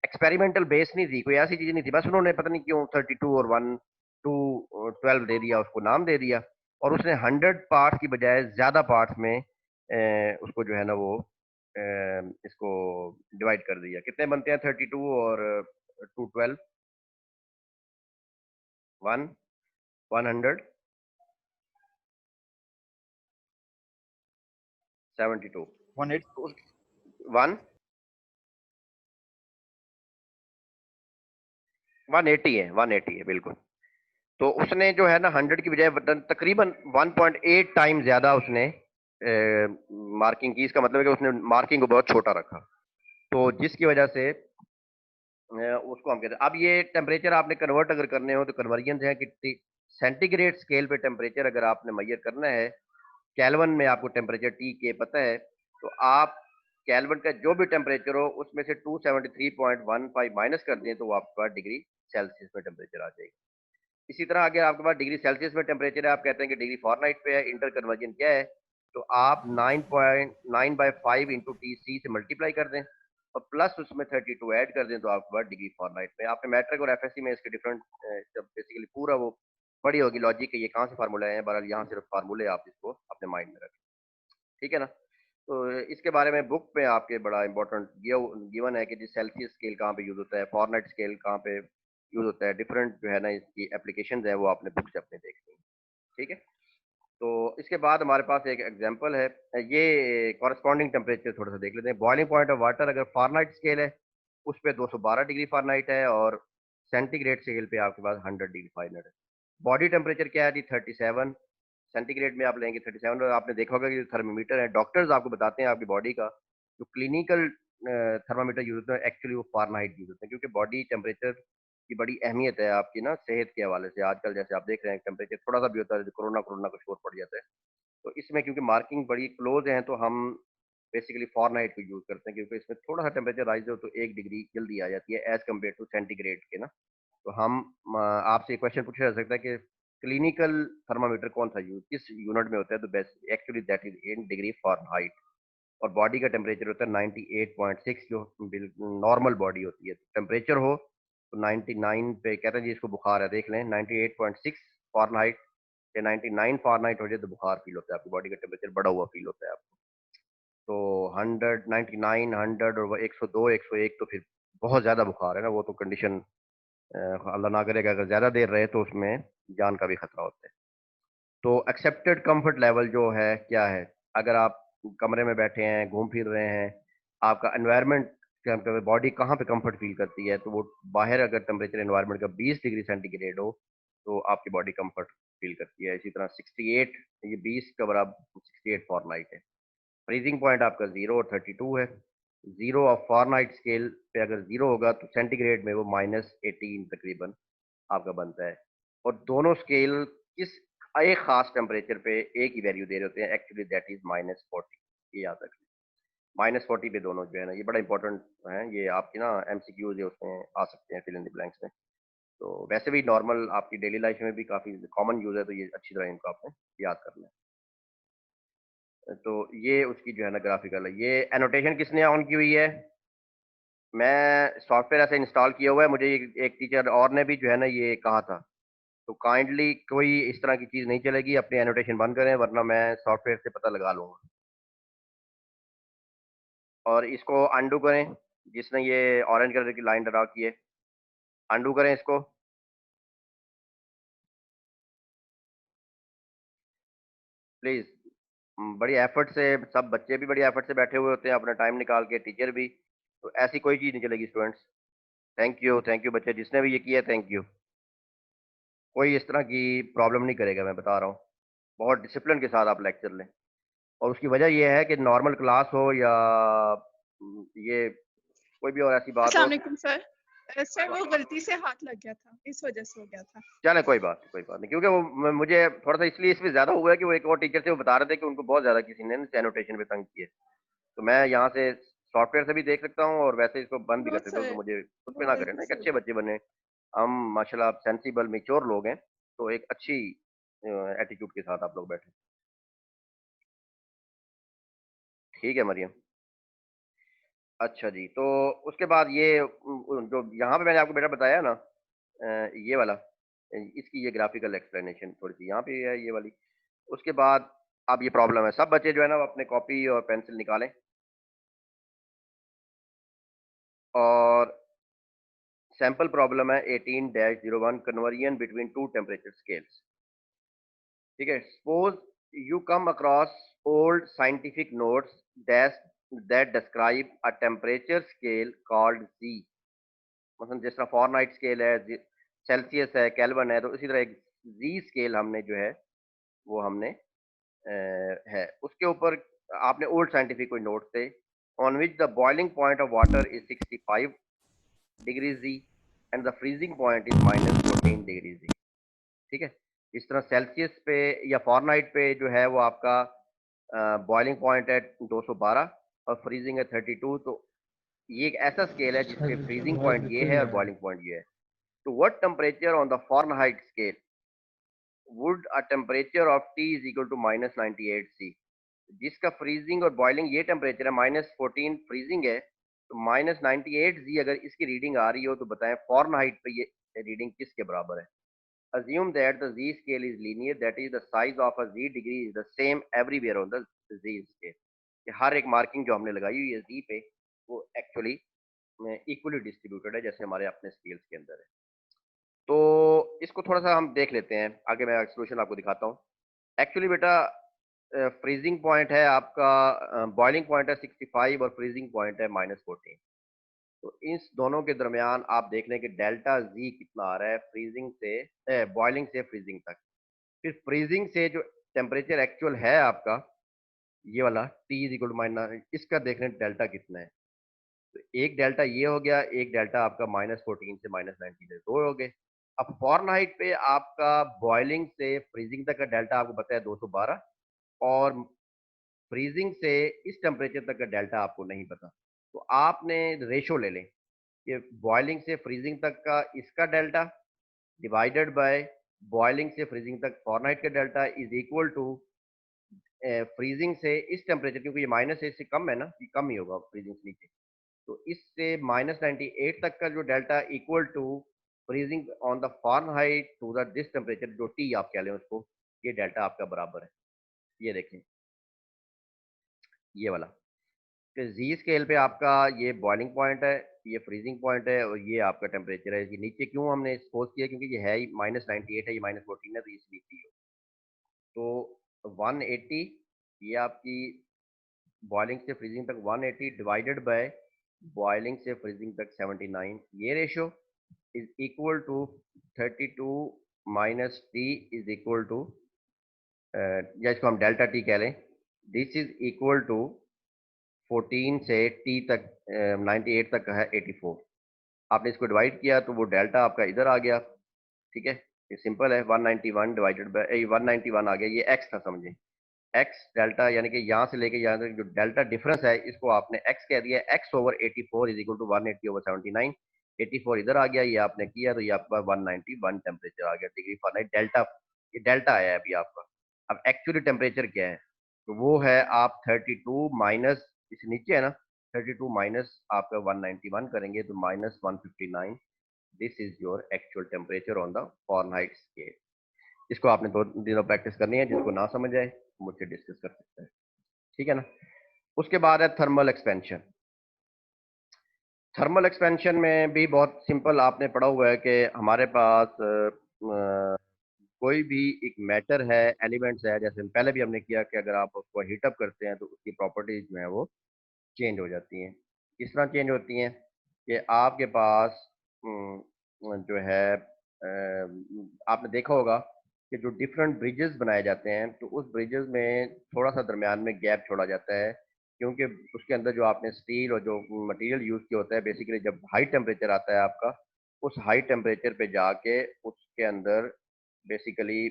एक्सपेरिमेंटल बेस नहीं थी, कोई ऐसी चीज नहीं थी, बस उन्होंने पता नहीं क्यों 32 और 1 to 12 दे दिया, उसको नाम दे दिया। और उसने 100 पार्ट्स की बजाय ज्यादा पार्ट्स में उसको जो है ना वो इसको डिवाइड कर दिया। कितने बनते हैं 32 और 212? 172। 1 180 है, 180 है बिल्कुल। तो उसने जो है ना 100 की बजाय तकरीबन 1.8 टाइम ज्यादा उसने मार्किंग की। इसका मतलब है कि उसने मार्किंग को बहुत छोटा रखा, तो जिसकी वजह से उसको हम कहते हैं। अब ये टेम्परेचर आपने कन्वर्ट अगर करने हो तो कन्वर्जन है कि सेंटीग्रेड स्केल पे टेम्परेचर अगर आपने मैयर करना है, कैल्विन में आपको टेम्परेचर टी के पता है, तो आप कैल्विन का जो भी टेम्परेचर हो उसमें से 273.15 माइनस कर दें, तो वो आपका डिग्री सेल्सियस में टेम्परेचर आ जाएगा। इसी तरह अगर आपके पास डिग्री सेल्सियस में टेम्परेचर है, आप कहते हैं कि डिग्री फॉरनाइट पे है, इंटर कन्वर्जन क्या है, तो आप 9.9/5 इंटू टी सी से मल्टीप्लाई कर दें और प्लस उसमें 32 ऐड कर दें, तो आपके पास डिग्री फॉरनाइट में। आपने मैट्रिक और एफएससी में इसके डिफरेंट जब बेसिकली पूरा वो पढ़ी होगी लॉजिक के ये कहाँ से फार्मूला है, बहरहाल यहाँ सिर्फ फार्मूले आप इसको अपने माइंड में रखें, ठीक है ना। तो इसके बारे में बुक में आपके बड़ा इंपॉर्टेंट गिवन है कि जी सेल्सियस स्केल कहाँ पे यूज होता है, फॉरनाइट स्केल कहाँ पे यूज होता है, डिफरेंट जो है ना इसकी एप्लीकेशन है वो आपने बुक से अपने देखनी है, ठीक है। तो इसके बाद हमारे पास एक एग्जांपल है, ये कॉरेस्पॉन्डिंग टेम्परेचर थोड़ा सा देख लेते हैं। बॉइलिंग पॉइंट ऑफ वाटर अगर फॉरनाइट स्केल है उस पर 212 डिग्री फॉरनाइट है और सेंटीग्रेड स्केल पे आपके पास 100 डिग्री फॉरनाइट है। बॉडी टेम्परेचर क्या है जी 37 सेंटीग्रेड में आप लेंगे 37। और आपने देखा होगा कि जो थर्मामीटर है डॉक्टर्स आपको बताते हैं आपकी बॉडी का जो क्लिनिकल थर्मामीटर यूज होता है एक्चुअली वो फारेनहाइट यूज होते हैं, क्योंकि बॉडी टेम्परेचर की बड़ी अहमियत है आपकी ना सेहत के हवाले से। आजकल जैसे आप देख रहे हैं टेम्परेचर थोड़ा सा भी होता है, कोरोना कोरोना का शोर पड़ जाता है, तो इसमें क्योंकि मार्किंग बड़ी क्लोज है तो हम बेसिकली फॉरनाइट को यूज करते हैं, क्योंकि इसमें थोड़ा सा टेम्परेचर राइज हो तो 1 डिग्री जल्दी आ जाती है एज कम्पेयर टू सेंटीग्रेड के ना। तो हम आपसे क्वेश्चन पूछा जा सकता है कि क्लिनिकल थर्मामीटर कौन सा यूज किस यूनिट में होता है, तो best actually that is in degree Fahrenheit. और बॉडी का टेम्परेचर होता है 98.6 जो नॉर्मल बॉडी होती है। टेम्परेचर हो तो 99 पे कहते हैं जी इसको बुखार है, देख लें 98.6 फॉरनहाइट या 99 फॉरनहाइट हो जाए तो बुखार फील होता है, आपकी बॉडी का टेम्परेचर बढ़ा हुआ फील होता है आपको। तो 100 99 100 और 102 101 तो फिर बहुत ज़्यादा बुखार है ना, वो तो कंडीशन अल्लाह ना करेगा अगर ज़्यादा देर रहे तो उसमें जान का भी खतरा होता है। तो एक्सेप्टेड कंफर्ट लेवल जो है क्या है, अगर आप कमरे में बैठे हैं घूम फिर रहे हैं, आपका एनवायरनमेंट बॉडी कहाँ पे कंफर्ट फील करती है, तो वो बाहर अगर टेम्परेचर एनवायरनमेंट का 20 डिग्री सेंटीग्रेड हो तो आपकी बॉडी कंफर्ट फील करती है। इसी तरह 68 ये 20 का बराबर 68 फॉरनाइट है। फ्रीजिंग पॉइंट आपका 0 और 32 है। 0 ऑफ फॉरनाइट स्केल पे अगर 0 होगा तो सेंटीग्रेड में वो -18 तकरीबन आपका बनता है। और दोनों स्केल किस एक खास टेम्परेचर पे एक ही वैल्यू दे रहे होते हैं, एक्चुअली दैट इज -40। ये याद रखिए -40 पे दोनों जो है ना ये बड़ा इंपॉर्टेंट है, ये आपकी ना एमसीक्यूज है उसमें आ सकते हैं फिल इन द ब्लैंक्स में। तो वैसे भी नॉर्मल आपकी डेली लाइफ में भी काफ़ी कॉमन यूज है, तो ये अच्छी तरह इनको आपने याद करना है। तो ये उसकी जो है ना ग्राफिकल है। ये एनोटेशन किसने ऑन की हुई है, मैं सॉफ्टवेयर ऐसे इंस्टॉल किया हुआ है, मुझे एक टीचर और ने भी जो है ना ये कहा था। तो काइंडली कोई इस तरह की चीज़ नहीं चलेगी, अपनी एनोटेशन बंद करें वरना मैं सॉफ्टवेयर से पता लगा लूँगा। और इसको अंडू करें, जिसने ये ऑरेंज कलर की लाइन ड्रा की है, अंडू करें इसको। प्लीज़ बड़ी एफर्ट से, सब बच्चे भी बड़ी एफर्ट से बैठे हुए होते हैं अपना टाइम निकाल के, टीचर भी, तो ऐसी कोई चीज़ नहीं चलेगी स्टूडेंट्स। थैंक यू बच्चे जिसने भी ये किया, थैंक यू। कोई इस तरह की प्रॉब्लम नहीं करेगा, मैं बता रहा हूँ। बहुत डिसिप्लिन के साथ आप लेक्चर लें। और उसकी वजह ये है कि नॉर्मल क्लास हो या ये कोई भी और ऐसी बात अस्सलाम हो। वालेकुम सर। सर वो गलती से हाथ लग गया था, इस वजह से हो गया था। चले कोई बात नहीं, क्योंकि वो मुझे थोड़ा सा इसलिए इसमें ज्यादा हुआ है कि वो एक और टीचर थे वो बता रहे थे कि उनको बहुत ज्यादा किसी ने एनोटेशन पे तंग किए। तो मैं यहाँ से सॉफ्टवेयर से भी देख सकता हूँ और वैसे इसको बंद भी नो कर सकता हूँ, तो सर, मुझे खुद पे वो ना करें गलती ना, एक से हो अच्छे गया। बच्चे बने हम माशाल्लाह, आप सेंसिबल मेच्योर लोग हैं, तो एक अच्छी एटीट्यूड के साथ आप लोग बैठे। ठीक है मरियम। अच्छा जी, तो उसके बाद ये जो यहाँ पे मैंने आपको बेटा बताया ना ये वाला इसकी ये ग्राफिकल एक्सप्लेनेशन थोड़ी सी यहाँ पे है ये वाली। उसके बाद अब ये प्रॉब्लम है, सब बच्चे जो है ना वो अपने कॉपी और पेंसिल निकालें और सैंपल प्रॉब्लम है 18-01 conversion between two temperature scales. ठीक है, suppose you come across old scientific notes that describe a temperature scale called जी। मतलब जिस तरह फॉरनाइट स्केल है, सेल्सियस है, केल्विन है, तो इसी तरह एक जी स्केल हमने जो है वो हमने है उसके ऊपर आपने ओल्ड साइंटिफिक कोई नोट थे on which the boiling point of water is 65 degree G and the freezing point is -14 degree G. ठीक है, इस तरह सेल्सियस पे या फॉरनाइट पे जो है वो आपका बॉइलिंग पॉइंट है 212 और फ्रीजिंग है 32। तो ये एक ऐसा स्केल है जिसपे फ्रीजिंग पॉइंट ये है और बॉइलिंग पॉइंट ये है। to what temperature on the Fahrenheit scale would a temperature of T is equal to -98 C? जिसका फ्रीजिंग और बॉइलिंग ये टेम्परेचर है, -14 फ्रीजिंग है, तो -98 जी अगर इसकी रीडिंग आ रही हो तो बताएं फॉरेनहाइट पे ये रीडिंग किसके बराबर है। Assume that the Z scale is linear, that is the size of a Z degree is the same everywhere on the Z scale. कि हर एक मार्किंग जो हमने लगाई हुई है Z पे वो एक्चुअली इक्वली डिस्ट्रीब्यूटेड है जैसे हमारे अपने स्केल्स के अंदर है। तो इसको थोड़ा सा हम देख लेते हैं, आगे मैं सोल्यूशन आपको दिखाता हूँ। एक्चुअली बेटा फ्रीजिंग पॉइंट है आपका, बॉइलिंग पॉइंट है 65 और फ्रीजिंग पॉइंट है -14। तो इस दोनों के दरमियान आप देख लें कि डेल्टा जी कितना आ रहा है फ्रीजिंग से बॉइलिंग से फ्रीजिंग तक। फिर फ्रीजिंग से जो टेम्परेचर एक्चुअल है आपका ये वाला T is equal to minus, इसका देख लें डेल्टा कितना है। तो एक डेल्टा ये हो गया, एक डेल्टा आपका -14 से -19 है, दो हो गए। अब फॉरेनहाइट पे आपका बॉइलिंग से फ्रीजिंग तक का डेल्टा आपको पता है 212, और फ्रीजिंग से इस टेम्परेचर तक का डेल्टा आपको नहीं पता। तो आपने रेशो ले लें कि बॉइलिंग से फ्रीजिंग तक का इसका डेल्टा डिवाइडेड बाय बॉइलिंग से फ्रीजिंग तक फॉरेनहाइट का delta is equal to freezing से इस टेम्परेचर, क्योंकि ये -1 से कम है ना, ये कम ही होगा फ्रीजिंग से नीचे, तो इससे -98 तक का जो delta equal to freezing on the Fahrenheit to the this temperature, जो टी आप कह लें उसको, ये डेल्टा आपका बराबर है। ये देखें ये वाला कि जी स्केल पे आपका ये बॉइलिंग पॉइंट है, ये फ्रीजिंग पॉइंट है, और ये आपका टेम्परेचर है। ये नीचे क्यों हमने सपोज किया, क्योंकि ये है ही -98 है, ये -14 है, तो इसलिए नीचे हो। तो 180 ये आपकी बॉइलिंग से फ्रीजिंग तक 180 डिवाइडेड बाय बॉइलिंग से फ्रीजिंग तक 79, ये ratio is equal to 32 minus T is equal to, या इसको हम डेल्टा टी कह लें, दिस इज इक्वल टू 14 से टी तक 98 तक का है 84। आपने इसको डिवाइड किया तो वो डेल्टा आपका इधर आ गया, ठीक है, ये सिंपल है, 191 डिवाइडेड बाय 191 आ गया, ये एक्स था समझे, एक्स डेल्टा, यानी कि यहाँ से लेके यहाँ तक जो डेल्टा डिफरेंस है इसको आपने एक्स कह दिया, X over 84 is equal to 180 over 79, 84 इधर आ गया, ये आपने किया तो ये आपका 191 टेम्परेचर आ गया डिग्री फॉरेनहाइट डेल्टा, ये डेल्टा आया है अभी आपका। अब एक्चुअली टेम्परेचर क्या है, तो वो है आप 32 माइनस, इस नीचे है ना, 32 माइनस आपका 191 करेंगे तो -159, this is your actual temperature on the Fahrenheit scale. इसको आपने 2 दिनों प्रैक्टिस करनी है, जिसको ना समझ आए मुझसे डिस्कस कर सकते हैं, ठीक है ना। उसके बाद है थर्मल एक्सपेंशन। थर्मल एक्सपेंशन में भी बहुत सिंपल आपने पढ़ा हुआ है कि हमारे पास कोई भी एक मैटर है, एलिमेंट्स है, जैसे पहले भी हमने किया कि अगर आप उसको हीटअप करते हैं तो उसकी प्रॉपर्टीज जो है वो चेंज हो जाती हैं। किस तरह चेंज होती हैं कि आपके पास जो है आपने देखा होगा कि जो डिफरेंट ब्रिजेस बनाए जाते हैं तो उस ब्रिजेस में थोड़ा सा दरमियान में गैप छोड़ा जाता है, क्योंकि उसके अंदर जो आपने स्टील और जो मटेरियल यूज़ किया होता है, बेसिकली जब हाई टेम्परेचर आता है आपका, उस हाई टेम्परेचर पे जाके उसके अंदर बेसिकली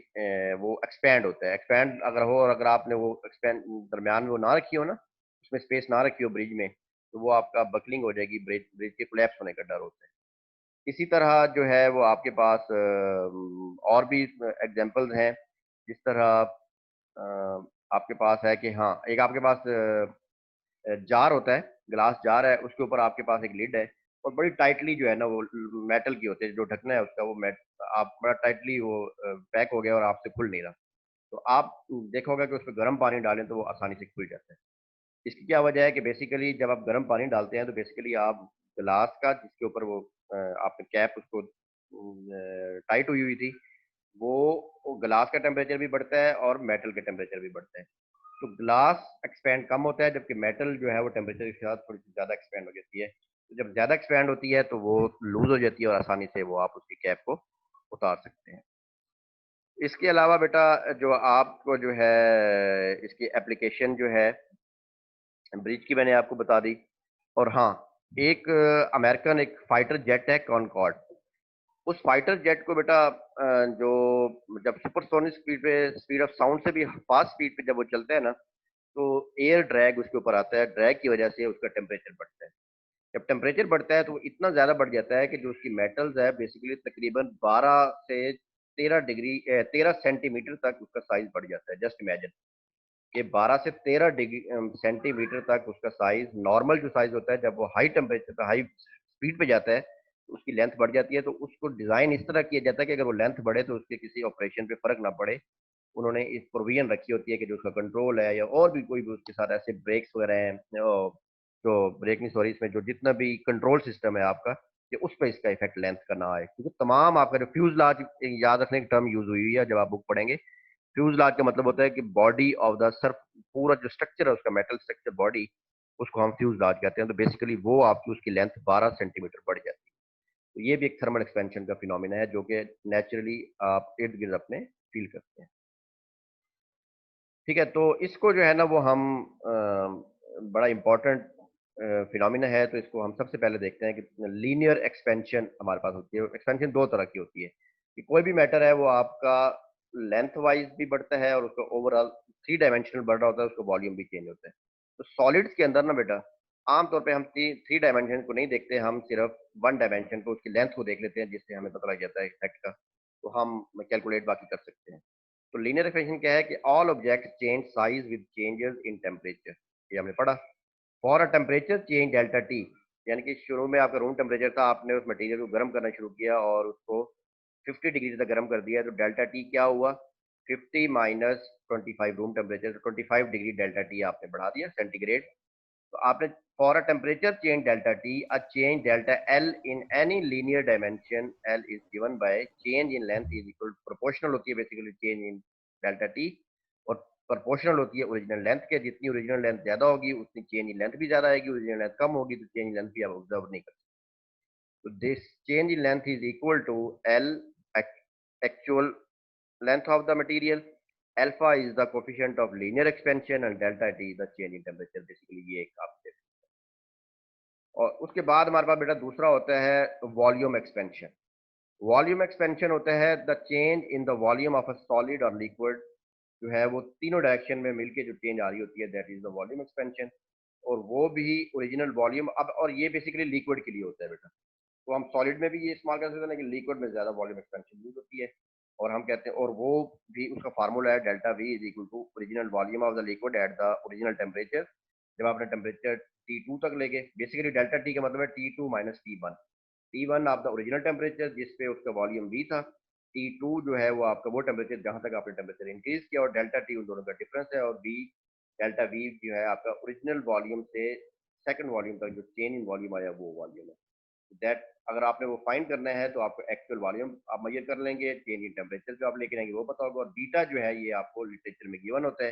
वो एक्सपैंड होता है। एक्सपैंड अगर हो और अगर आपने वो एक्सपैंड दरमियान में वो ना रखी हो ना, उसमें स्पेस ना रखी हो ब्रिज में, तो वो आपका बकलिंग हो जाएगी, ब्रिज ब्रिज के कोलैप्स होने का डर होता है। इसी तरह जो है वो आपके पास और भी एग्जांपल्स हैं, जिस तरह आपके पास है कि हाँ, एक आपके पास जार होता है, ग्लास जार है, उसके ऊपर आपके पास एक लिड है और बड़ी टाइटली जो है ना वो मेटल की होती है, जो ढकना है उसका वो आप बड़ा टाइटली वो पैक हो गया और आपसे खुल नहीं रहा, तो आप देखोगे कि उस पर गर्म पानी डालें तो वो आसानी से खुल जाता है। इसकी क्या वजह है कि बेसिकली जब आप गर्म पानी डालते हैं तो बेसिकली आप ग्लास का जिसके ऊपर वो आपने कैप उसको टाइट हुई हुई थी, वो ग्लास का टेम्परेचर भी बढ़ता है और मेटल का टेम्परेचर भी बढ़ता है। तो ग्लास एक्सपैंड कम होता है, जबकि मेटल जो है वो टेम्परेचर के साथ थोड़ी सी ज़्यादा एक्सपैंड हो जाती है। तो जब ज़्यादा एक्सपैंड होती है तो वो लूज हो जाती है और आसानी से वो आप उसकी कैप को उतार सकते हैं। इसके अलावा बेटा जो आपको जो है इसकी एप्लीकेशन जो है ब्रिज की मैंने आपको बता दी, और हाँ, एक अमेरिकन एक फाइटर जेट है कॉनकॉर्ड, उस फाइटर जेट को बेटा जो जब सुपरसोनिक स्पीड पे, स्पीड ऑफ साउंड से भी फास्ट स्पीड पे जब वो चलता है ना, तो एयर ड्रैग उसके ऊपर आता है, ड्रैग की वजह से उसका टेम्परेचर बढ़ता है। जब टेम्परेचर बढ़ता है तो वो इतना ज़्यादा बढ़ जाता है कि जो उसकी मेटल्स है बेसिकली तकरीबन 12 से 13 सेंटीमीटर तक उसका साइज बढ़ जाता है। जस्ट इमेजिन कि 12 से 13 डिग्री सेंटीमीटर तक उसका साइज, नॉर्मल जो साइज होता है जब वो हाई टेम्परेचर पे हाई स्पीड पे जाता है तो उसकी लेंथ बढ़ जाती है। तो उसको डिज़ाइन इस तरह किया जाता है कि अगर वो लेंथ बढ़े तो उसके किसी ऑपरेशन पे फ़र्क ना पड़े। उन्होंने इस प्रोविजन रखी होती है कि जो उसका कंट्रोल है या और भी कोई भी उसके साथ ऐसे ब्रेक्स वगैरह हैं, जो ब्रेक नहीं सॉरी, इसमें जो जितना भी कंट्रोल सिस्टम है आपका, कि उस पर इसका इफेक्ट लेंथ का ना आए। क्योंकि तमाम आपका जो फ्यूजलाज, याद रखने की टर्म यूज हुई है जब आप बुक पढ़ेंगे, फ्यूजलाज का मतलब होता है कि बॉडी ऑफ द सर्फ, पूरा जो स्ट्रक्चर है उसका, मेटल स्ट्रक्चर बॉडी, उसको हम फ्यूजलाज कहते हैं। तो बेसिकली वो आपकी उसकी लेंथ 12 सेंटीमीटर बढ़ जाती है। तो ये भी एक थर्मल एक्सपेंशन का फिनोमिना है जो कि नेचुरली आप इर्द गिर्द अपने फील करते हैं। ठीक है, तो इसको जो है ना वो हम बड़ा इंपॉर्टेंट फिनोमिना है, तो इसको हम सबसे पहले देखते हैं कि लीनियर एक्सपेंशन हमारे पास होती है। एक्सपेंशन दो तरह की होती है कि कोई भी मैटर है वो आपका लेंथ वाइज भी बढ़ता है और उसका ओवरऑल 3 डायमेंशनल बढ़ रहा होता है, उसका वॉल्यूम भी चेंज होता है। तो सॉलिड्स के अंदर ना बेटा आमतौर पे हम 3 डायमेंशन को नहीं देखते, हम सिर्फ 1 डायमेंशन को, उसकी लेंथ को देख लेते हैं, जिससे हमें पता लग जाता है इफेक्ट का, तो हम कैलकुलेट बाकी कर सकते हैं। तो लीनियर एक्सपेंशन क्या है कि all object change size with changes in temperature, ये हमने पढ़ा। For a temperature change delta T, यानी कि शुरू में आपका रूम टेम्परेचर था, आपने उस मटेरियल को गर्म करना शुरू किया और उसको 50 डिग्री तक गर्म कर दिया, तो डेल्टा टी क्या हुआ, 50 माइनस 25 रूम टेम्परेचर, तो 25 डिग्री डेल्टा टी आपने बढ़ा दिया सेंटीग्रेड। तो आपने for a temperature change delta T, a change delta L in any linear dimension, L is given by change in length is equal, proportional होती है basically change in delta T, और proportional होती है original length के। जितनी original length ज्यादा होगी उतनी चेंज इन लेंथ भी ज्यादा आएगी, ओरिजिनल लेंथ कम होगी तो चेंज इन लेंथ भी आप ऑब्जर्व नहीं कर सकते। तो this change in length is equal to L actual length of the material, alpha is the coefficient of linear expansion and delta t is the change in temperature। Basically ये एक आपसे, और उसके बाद हमारे पास बेटा दूसरा होता है वॉल्यूम एक्सपेंशन। वॉल्यूम एक्सपेंशन होता है the change in the volume of a solid और लिक्विड, जो है वो तीनों डायरेक्शन में मिलके जो चेंज आ रही होती है, that is the volume expansion. और वो भी ओरिजिनल वॉल्यूम, अब और ये बेसिकली लिक्विड के लिए होता है बेटा। तो हम सॉलिड में भी ये इस्तेमाल कर सकते हैं लेकिन लिक्विड में ज्यादा वॉल्यूम एक्सपेंशन यूज होती है। और हम कहते हैं, और वो भी उसका फार्मूला है delta V is equal to original volume of the liquid at the original temperature. जब आपने टेम्परेचर T2 तक ले गए, बेसिकली डेल्टा टी का मतलब है T2 माइनस T1। T1 आप द ओरिजिनल टेम्परेचर जिसपे उसका वॉल्यूम V था, T2 जो है वो आपका वो टेम्परेचर जहां तक आपने टेम्परेचर इंक्रीज किया, और डेल्टा टी उन दोनों का डिफरेंस है। और V, डेल्टा V जो है आपका ओरिजिनल वॉल्यूम से सेकंड वॉल्यूम तक जो चेंज इन वॉल्यूम आया वो वॉल्यूम है। दैट अगर आपने वो फाइंड करना है तो आपको एक्चुअल वॉल्यूम आप मेजर कर लेंगे, चेंज इन टेम्परेचर जो आप लेके आएंगे वो पता होगा। और बीटा जो है ये आपको लिटरेचर में गिवन होता है,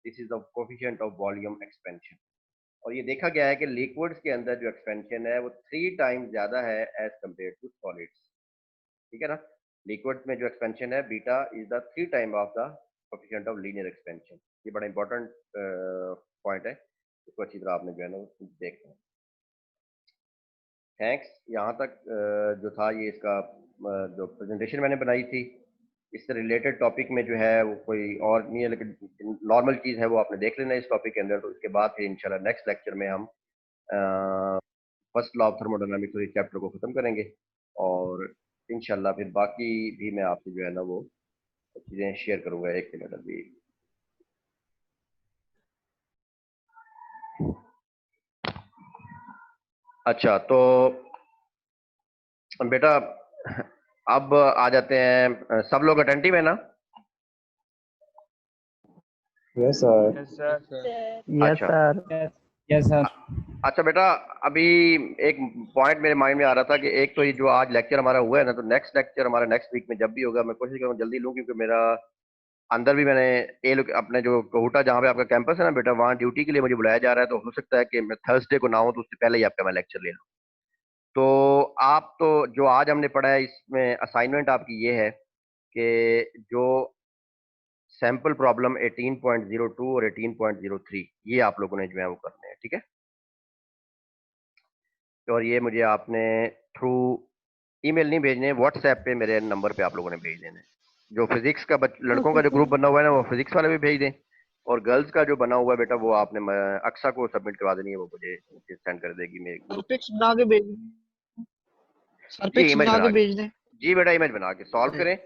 this is the coefficient of volume expansion. और ये देखा गया है कि लिक्विड्स के अंदर जो एक्सपेंशन है वो 3 टाइम्स ज्यादा है एज कम्पेयर टू सॉलिड्स। ठीक है ना, लिक्विड्स में जो एक्सपेंशन है beta is the 3 time of the coefficient of linear expansion. ये बड़ा इंपॉर्टेंट पॉइंट है, इसको अच्छी तरह आपने जो है ना देखना है। थैंक्स। यहाँ तक जो था ये इसका जो प्रेजेंटेशन मैंने बनाई थी, इससे रिलेटेड टॉपिक में जो है वो कोई और नहीं है, लेकिन नॉर्मल चीज़ है वो आपने देख लेना इस टॉपिक के अंदर। तो इसके बाद फिर इंशाल्लाह नेक्स्ट लेक्चर में हम फर्स्ट लॉ ऑफ थर्मोडायनामिक्स और इस चैप्टर को ख़त्म करेंगे, और इंशाल्लाह फिर बाकी भी मैं आपसे जो है ना वो चीज़ें शेयर करूँगा। एक मिनट अभी, अच्छा तो बेटा अब आ जाते हैं, सब लोग अटेंटिव है ना? Yes sir. Yes sir. Yes sir. अच्छा बेटा, अभी एक पॉइंट मेरे माइंड में आ रहा था कि एक तो ये जो आज लेक्चर हमारा हुआ है ना, तो नेक्स्ट लेक्चर हमारा नेक्स्ट वीक में जब भी होगा मैं कोशिश करूँगा जल्दी लूँ, क्योंकि मेरा अंदर भी मैंने अपने जो कोहुटा जहाँ पे आपका कैंपस है ना बेटा, वहाँ ड्यूटी के लिए मुझे बुलाया जा रहा है। तो हो सकता है कि मैं थर्सडे को ना हो तो उससे पहले ही आपका मैं लेक्चर ले लूँ। तो आप तो जो आज हमने पढ़ा है इसमें असाइनमेंट आपकी ये है कि जो सैंपल प्रॉब्लम 18.02 और 18.03 ये आप लोगों ने जो है वो करने हैं, ठीक है। और ये मुझे आपने थ्रू ईमेल नहीं भेजने, व्हाट्सएप पे मेरे नंबर पे आप लोगों ने भेज देने। जो फिजिक्स का लड़कों का जो ग्रुप बना हुआ है ना, वो फिजिक्स वाले भी भेज दें, और गर्ल्स का जो बना हुआ है बेटा वो आपने अक्सा को सबमिट करवा देनी है, वो मुझे सेंड कर देगी मेरे को। सर पिक्स बना के भेज सर जी पिक्स इमेज बना बना के के, भेज दें। जी बेटा इमेज बना के सॉल्व करें,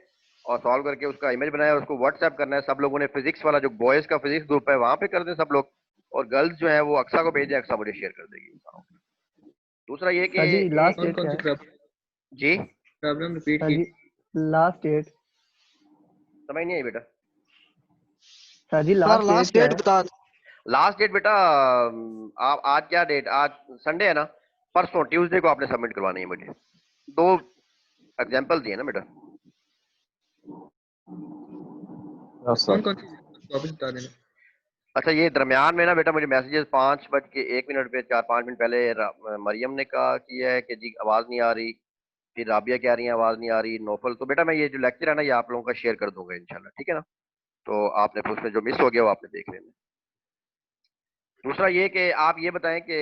और सॉल्व करके उसका इमेज बनाया और उसको व्हाट्सएप करना है। सब लोगों ने फिजिक्स वाला जो बॉयज का फिजिक्स ग्रुप है वहां पे कर दें सब लोग, और गर्ल्स जो है वो अक्सा को भेजें, अक्सा मुझे शेयर कर देगी। दूसरा ये कि सर जी लास्ट कौन डेट कौन क्या सी है? जी प्रॉब्लम रिपीट सर की? जी लास्ट डेट, समझ नहीं आई बेटा। सर जी सर लास्ट डेट लास्ट क्या डेट है? बता लास्ट डेट बेटा आप आज क्या डेट, आज संडे है ना, परसों ट्यूसडे को आपने सबमिट करवानी है मुझे। 2 एग्जांपल दिए ना बेटा। कौन कौन सी टॉपिक बता देना। अच्छा ये दरमियान में ना बेटा मुझे मैसेजेस 5:01 पे 4-5 मिनट पहले मरियम ने कहा किया है कि जी आवाज नहीं आ रही, फिर राबिया कह रही है आवाज नहीं आ रही, नौफल। तो बेटा मैं ये जो लेक्चर है ना ये आप लोगों का शेयर कर दूंगा इंशाल्लाह, ठीक है ना। तो आपने उसमें जो मिस हो गया वो आपने देख लेना। दूसरा ये कि आप ये बताएं कि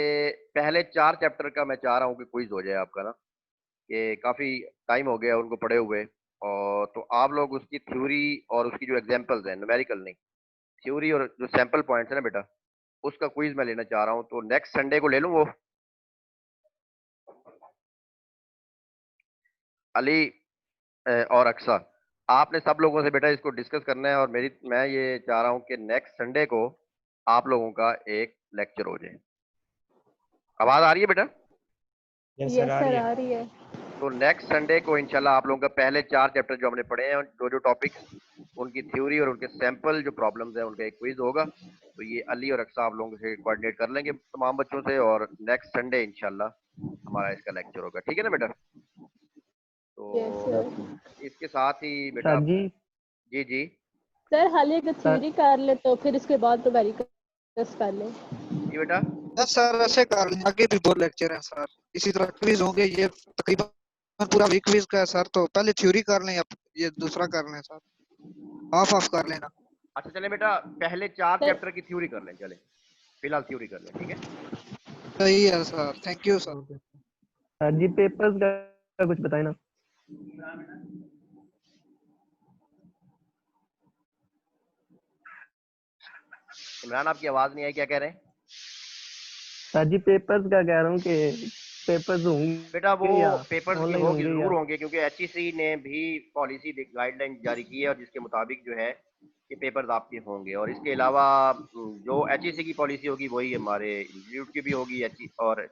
पहले 4 चैप्टर का मैं चाह रहा हूँ कि क्विज हो जाए आपका ना, कि काफी टाइम हो गया उनको पढ़े हुए, और तो आप लोग उसकी थ्योरी और उसकी जो एग्जांपल्स हैं, न्यूमेरिकल नहीं, थ्योरी और जो सैंपल पॉइंट्स है ना बेटा, उसका क्विज मैं लेना चाह रहा हूँ। तो नेक्स्ट संडे को ले लूँ वो, अली और अक्सा, आपने सब लोगों से बेटा इसको डिस्कस करना है, और मैं ये चाह रहा हूँ कि नेक्स्ट संडे को आप लोगों का एक लेक्चर हो जाए। आवाज आ रही है बेटा? यस सर आ रही है। तो नेक्स्ट संडे को इंशाल्लाह आप लोगों का पहले 4 चैप्टर जो हमने पढ़े हैं, जो टॉपिक्स, उनकी थ्योरी और उनके सैंपल जो प्रॉब्लम्स हैं उनका एक क्विज होगा। तो ये अली और अक्सा आप लोगों से कोऑर्डिनेट कर लेंगे तमाम बच्चों से, और नेक्स्ट संडे इंशाल्लाह हमारा इसका लेक्चर होगा, ठीक है ना बेटा। यस तो सर। इसके साथ ही बेटा सर जी जी जी सर हाल अगर सर थ्योरी कर ले तो फिर इसके बाद न्यूमेरिकल्स कर ले। जी बेटा। सर ऐसे कर लें, आगे भी बहुत लेक्चर हैं सर, इसी तरह क्विज होंगे। ये तकरीबन पूरा वीक क्विज का है सर, तो पहले थ्योरी कर लें, अब ये दूसरा कर लें सर, हाफ हाफ कर लेना। अच्छा चले बेटा पहले 4 सर चैप्टर की थ्योरी कर लें, चले फिलहाल थ्योरी कर लें, ठीक है। सही है sir, thank you sir. Sir ji papers का कुछ बताए ना। इमरान आपकी आवाज नहीं आई, क्या कह रहे हैं? सर जी पेपर्स का कह रहा हूँ कि पेपर्स बेटा वो होंगे या पेपर्स की ऑनलाइन होगी, होंगे या? जरूर होंगे, क्योंकि एचईसी ने भी पॉलिसी गाइडलाइन जारी की है, और जिसके मुताबिक जो है कि पेपर्स आपके होंगे। और इसके अलावा जो एचईसी की पॉलिसी होगी वही हमारे इंस्टीट्यूट की भी होगी, और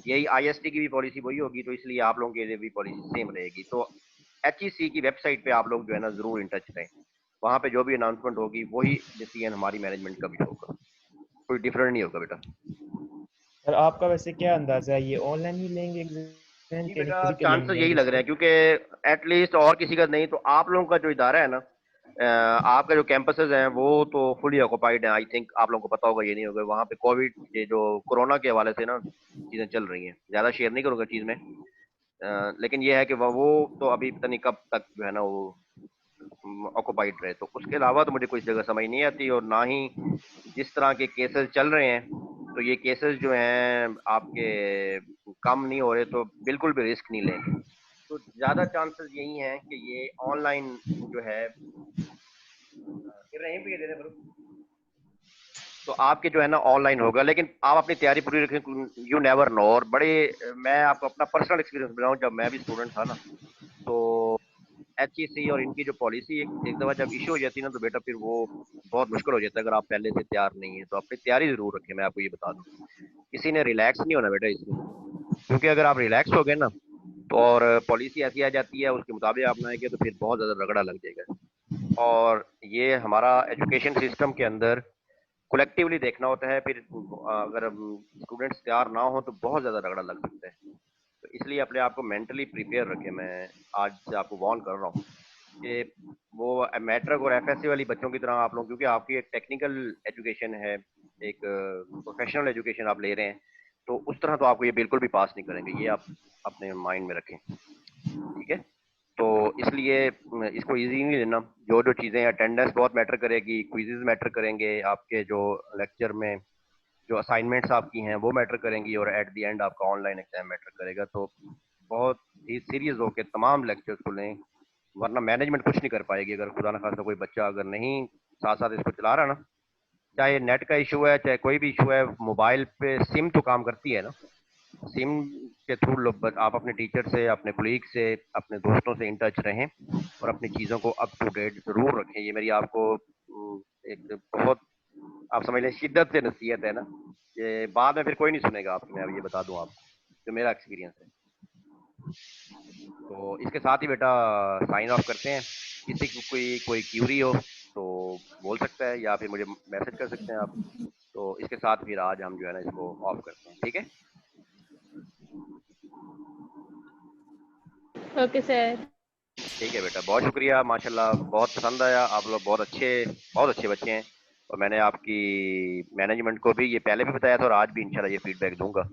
यही आईएसटी की भी पॉलिसी वही होगी। तो इसलिए आप लोगों के लिए भी पॉलिसी सेम रहेगी। तो एचईसी की वेबसाइट पे आप लोग जो है ना जरूर इन टच रहें, वहाँ पे जो भी अनाउंसमेंट होगी वही डिसीजन हमारी मैनेजमेंट का भी होगा, कोई डिफरेंट नहीं होगा बेटा। सर आपका वैसे क्या अंदाजा है, ये ऑनलाइन ही लेंगे एग्जाम जी के बेटा फिजिकली चांसेस यही लेंगे लग रहे इसको? हैं, क्योंकि एटलीस्ट और किसी का नहीं तो आप लोगों का जो इदारा है ना, आपका जो कैंपसेस हैं वो तो फुली ऑक्युपाइड हैं। आई थिंक आप लोगों को पता होगा, ये नहीं होगा, वहाँ पे कोविड ये जो कोरोना के हवाले से ना चीज़ें चल रही हैं। ज़्यादा शेयर नहीं करूँगा चीज़ में, लेकिन ये है कि वो तो अभी पता नहीं कब तक जो है ना वो ऑक्युपाइड रहे। तो उसके अलावा तो मुझे कोई जगह समझ नहीं आती, और ना ही जिस तरह के केसेस चल रहे हैं, तो ये केसेस जो हैं आपके कम नहीं हो रहे, तो बिल्कुल भी रिस्क नहीं लेंगे। तो ज़्यादा चांसेस यही हैं कि ये ऑनलाइन जो है इब्राहिम भी दे दे, तो आपके जो है ना ऑनलाइन होगा। लेकिन आप अपनी तैयारी पूरी रखें, यू नेवर नो। और बड़े मैं आपको अपना पर्सनल एक्सपीरियंस बताऊं, जब मैं भी स्टूडेंट था ना, तो एचईसी और इनकी जो पॉलिसी एक दफ़ा जब इशू हो जाती है ना, तो बेटा फिर वो बहुत मुश्किल हो जाता है अगर आप पहले से तैयार नहीं है। तो अपनी तैयारी जरूर रखें, मैं आपको ये बता दूं। किसी ने रिलैक्स नहीं होना बेटा इसमें, क्योंकि अगर आप रिलैक्स हो गए ना तो और पॉलिसी ऐसी आ जाती है उसके मुताबिक आप ना आएंगे तो फिर बहुत ज़्यादा रगड़ा लग जाएगा। और ये हमारा एजुकेशन सिस्टम के अंदर कलेक्टिवली देखना होता है। फिर अगर स्टूडेंट्स तैयार ना हो तो बहुत ज़्यादा रगड़ा लग सकता है। तो इसलिए अपने आप को मेंटली प्रिपेयर रखें। मैं आज से आपको वार्न कर रहा हूँ कि वो मैट्रिक और एफएससी वाली बच्चों की तरह आप लोग, क्योंकि आपकी एक टेक्निकल एजुकेशन है, एक प्रोफेशनल एजुकेशन आप ले रहे हैं, तो उस तरह तो आपको ये बिल्कुल भी पास नहीं करेंगे, ये आप अपने माइंड में रखें, ठीक है। तो इसलिए इसको इजी नहीं लेना। जो जो चीज़ें, अटेंडेंस बहुत मैटर करेगी, क्विज़ेस मैटर करेंगे, आपके जो लेक्चर में जो असाइनमेंट्स आपकी हैं वो मैटर करेंगी, और एट द एंड आपका ऑनलाइन एग्जाम मैटर करेगा। तो बहुत ही सीरियस होकर तमाम लेक्चर्स को लें, वरना मैनेजमेंट कुछ नहीं कर पाएगी। अगर खुदा न खास्ता कोई बच्चा अगर नहीं साथ साथ इसको चला रहा ना, चाहे नेट का इशू है चाहे कोई भी इशू है, मोबाइल पे सिम तो काम करती है ना। सिम के थ्रू आप अपने टीचर से, अपने कोलीग से, अपने दोस्तों से इन टच रहें और अपनी चीज़ों को अप टू डेट ज़रूर रखें। ये मेरी आपको एक बहुत, आप समझ लें, शिद्दत से नसीहत है ना। ये बाद में फिर कोई नहीं सुनेगा आपकी, मैं अब ये बता दूं आपको, जो मेरा एक्सपीरियंस है। तो इसके साथ ही बेटा साइन ऑफ करते हैं। किसी को कोई क्यूरी हो तो बोल सकता है या फिर मुझे मैसेज कर सकते हैं आप। तो इसके साथ फिर आज हम जो है ना इसको ऑफ करते हैं, ठीक है। Okay sir. ठीक है बेटा, बहुत शुक्रिया, माशाल्लाह बहुत पसंद आया, आप लोग बहुत अच्छे बच्चे हैं। और मैंने आपकी मैनेजमेंट को भी ये पहले भी बताया था और आज भी इंशाल्लाह ये फीडबैक दूंगा।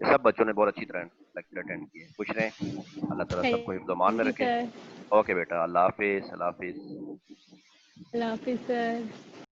ये सब बच्चों ने बहुत अच्छी तरह लेक्चर अटेंड किए। खुश रहें, अल्लाह ताला सबको हिफ्ज़-ओ-अमान में जी रखे। सर। ओके बेटा, अल्लाह हाफिज़, अल्लाह हाफिज़। अल्लाह हाफिज़ सर।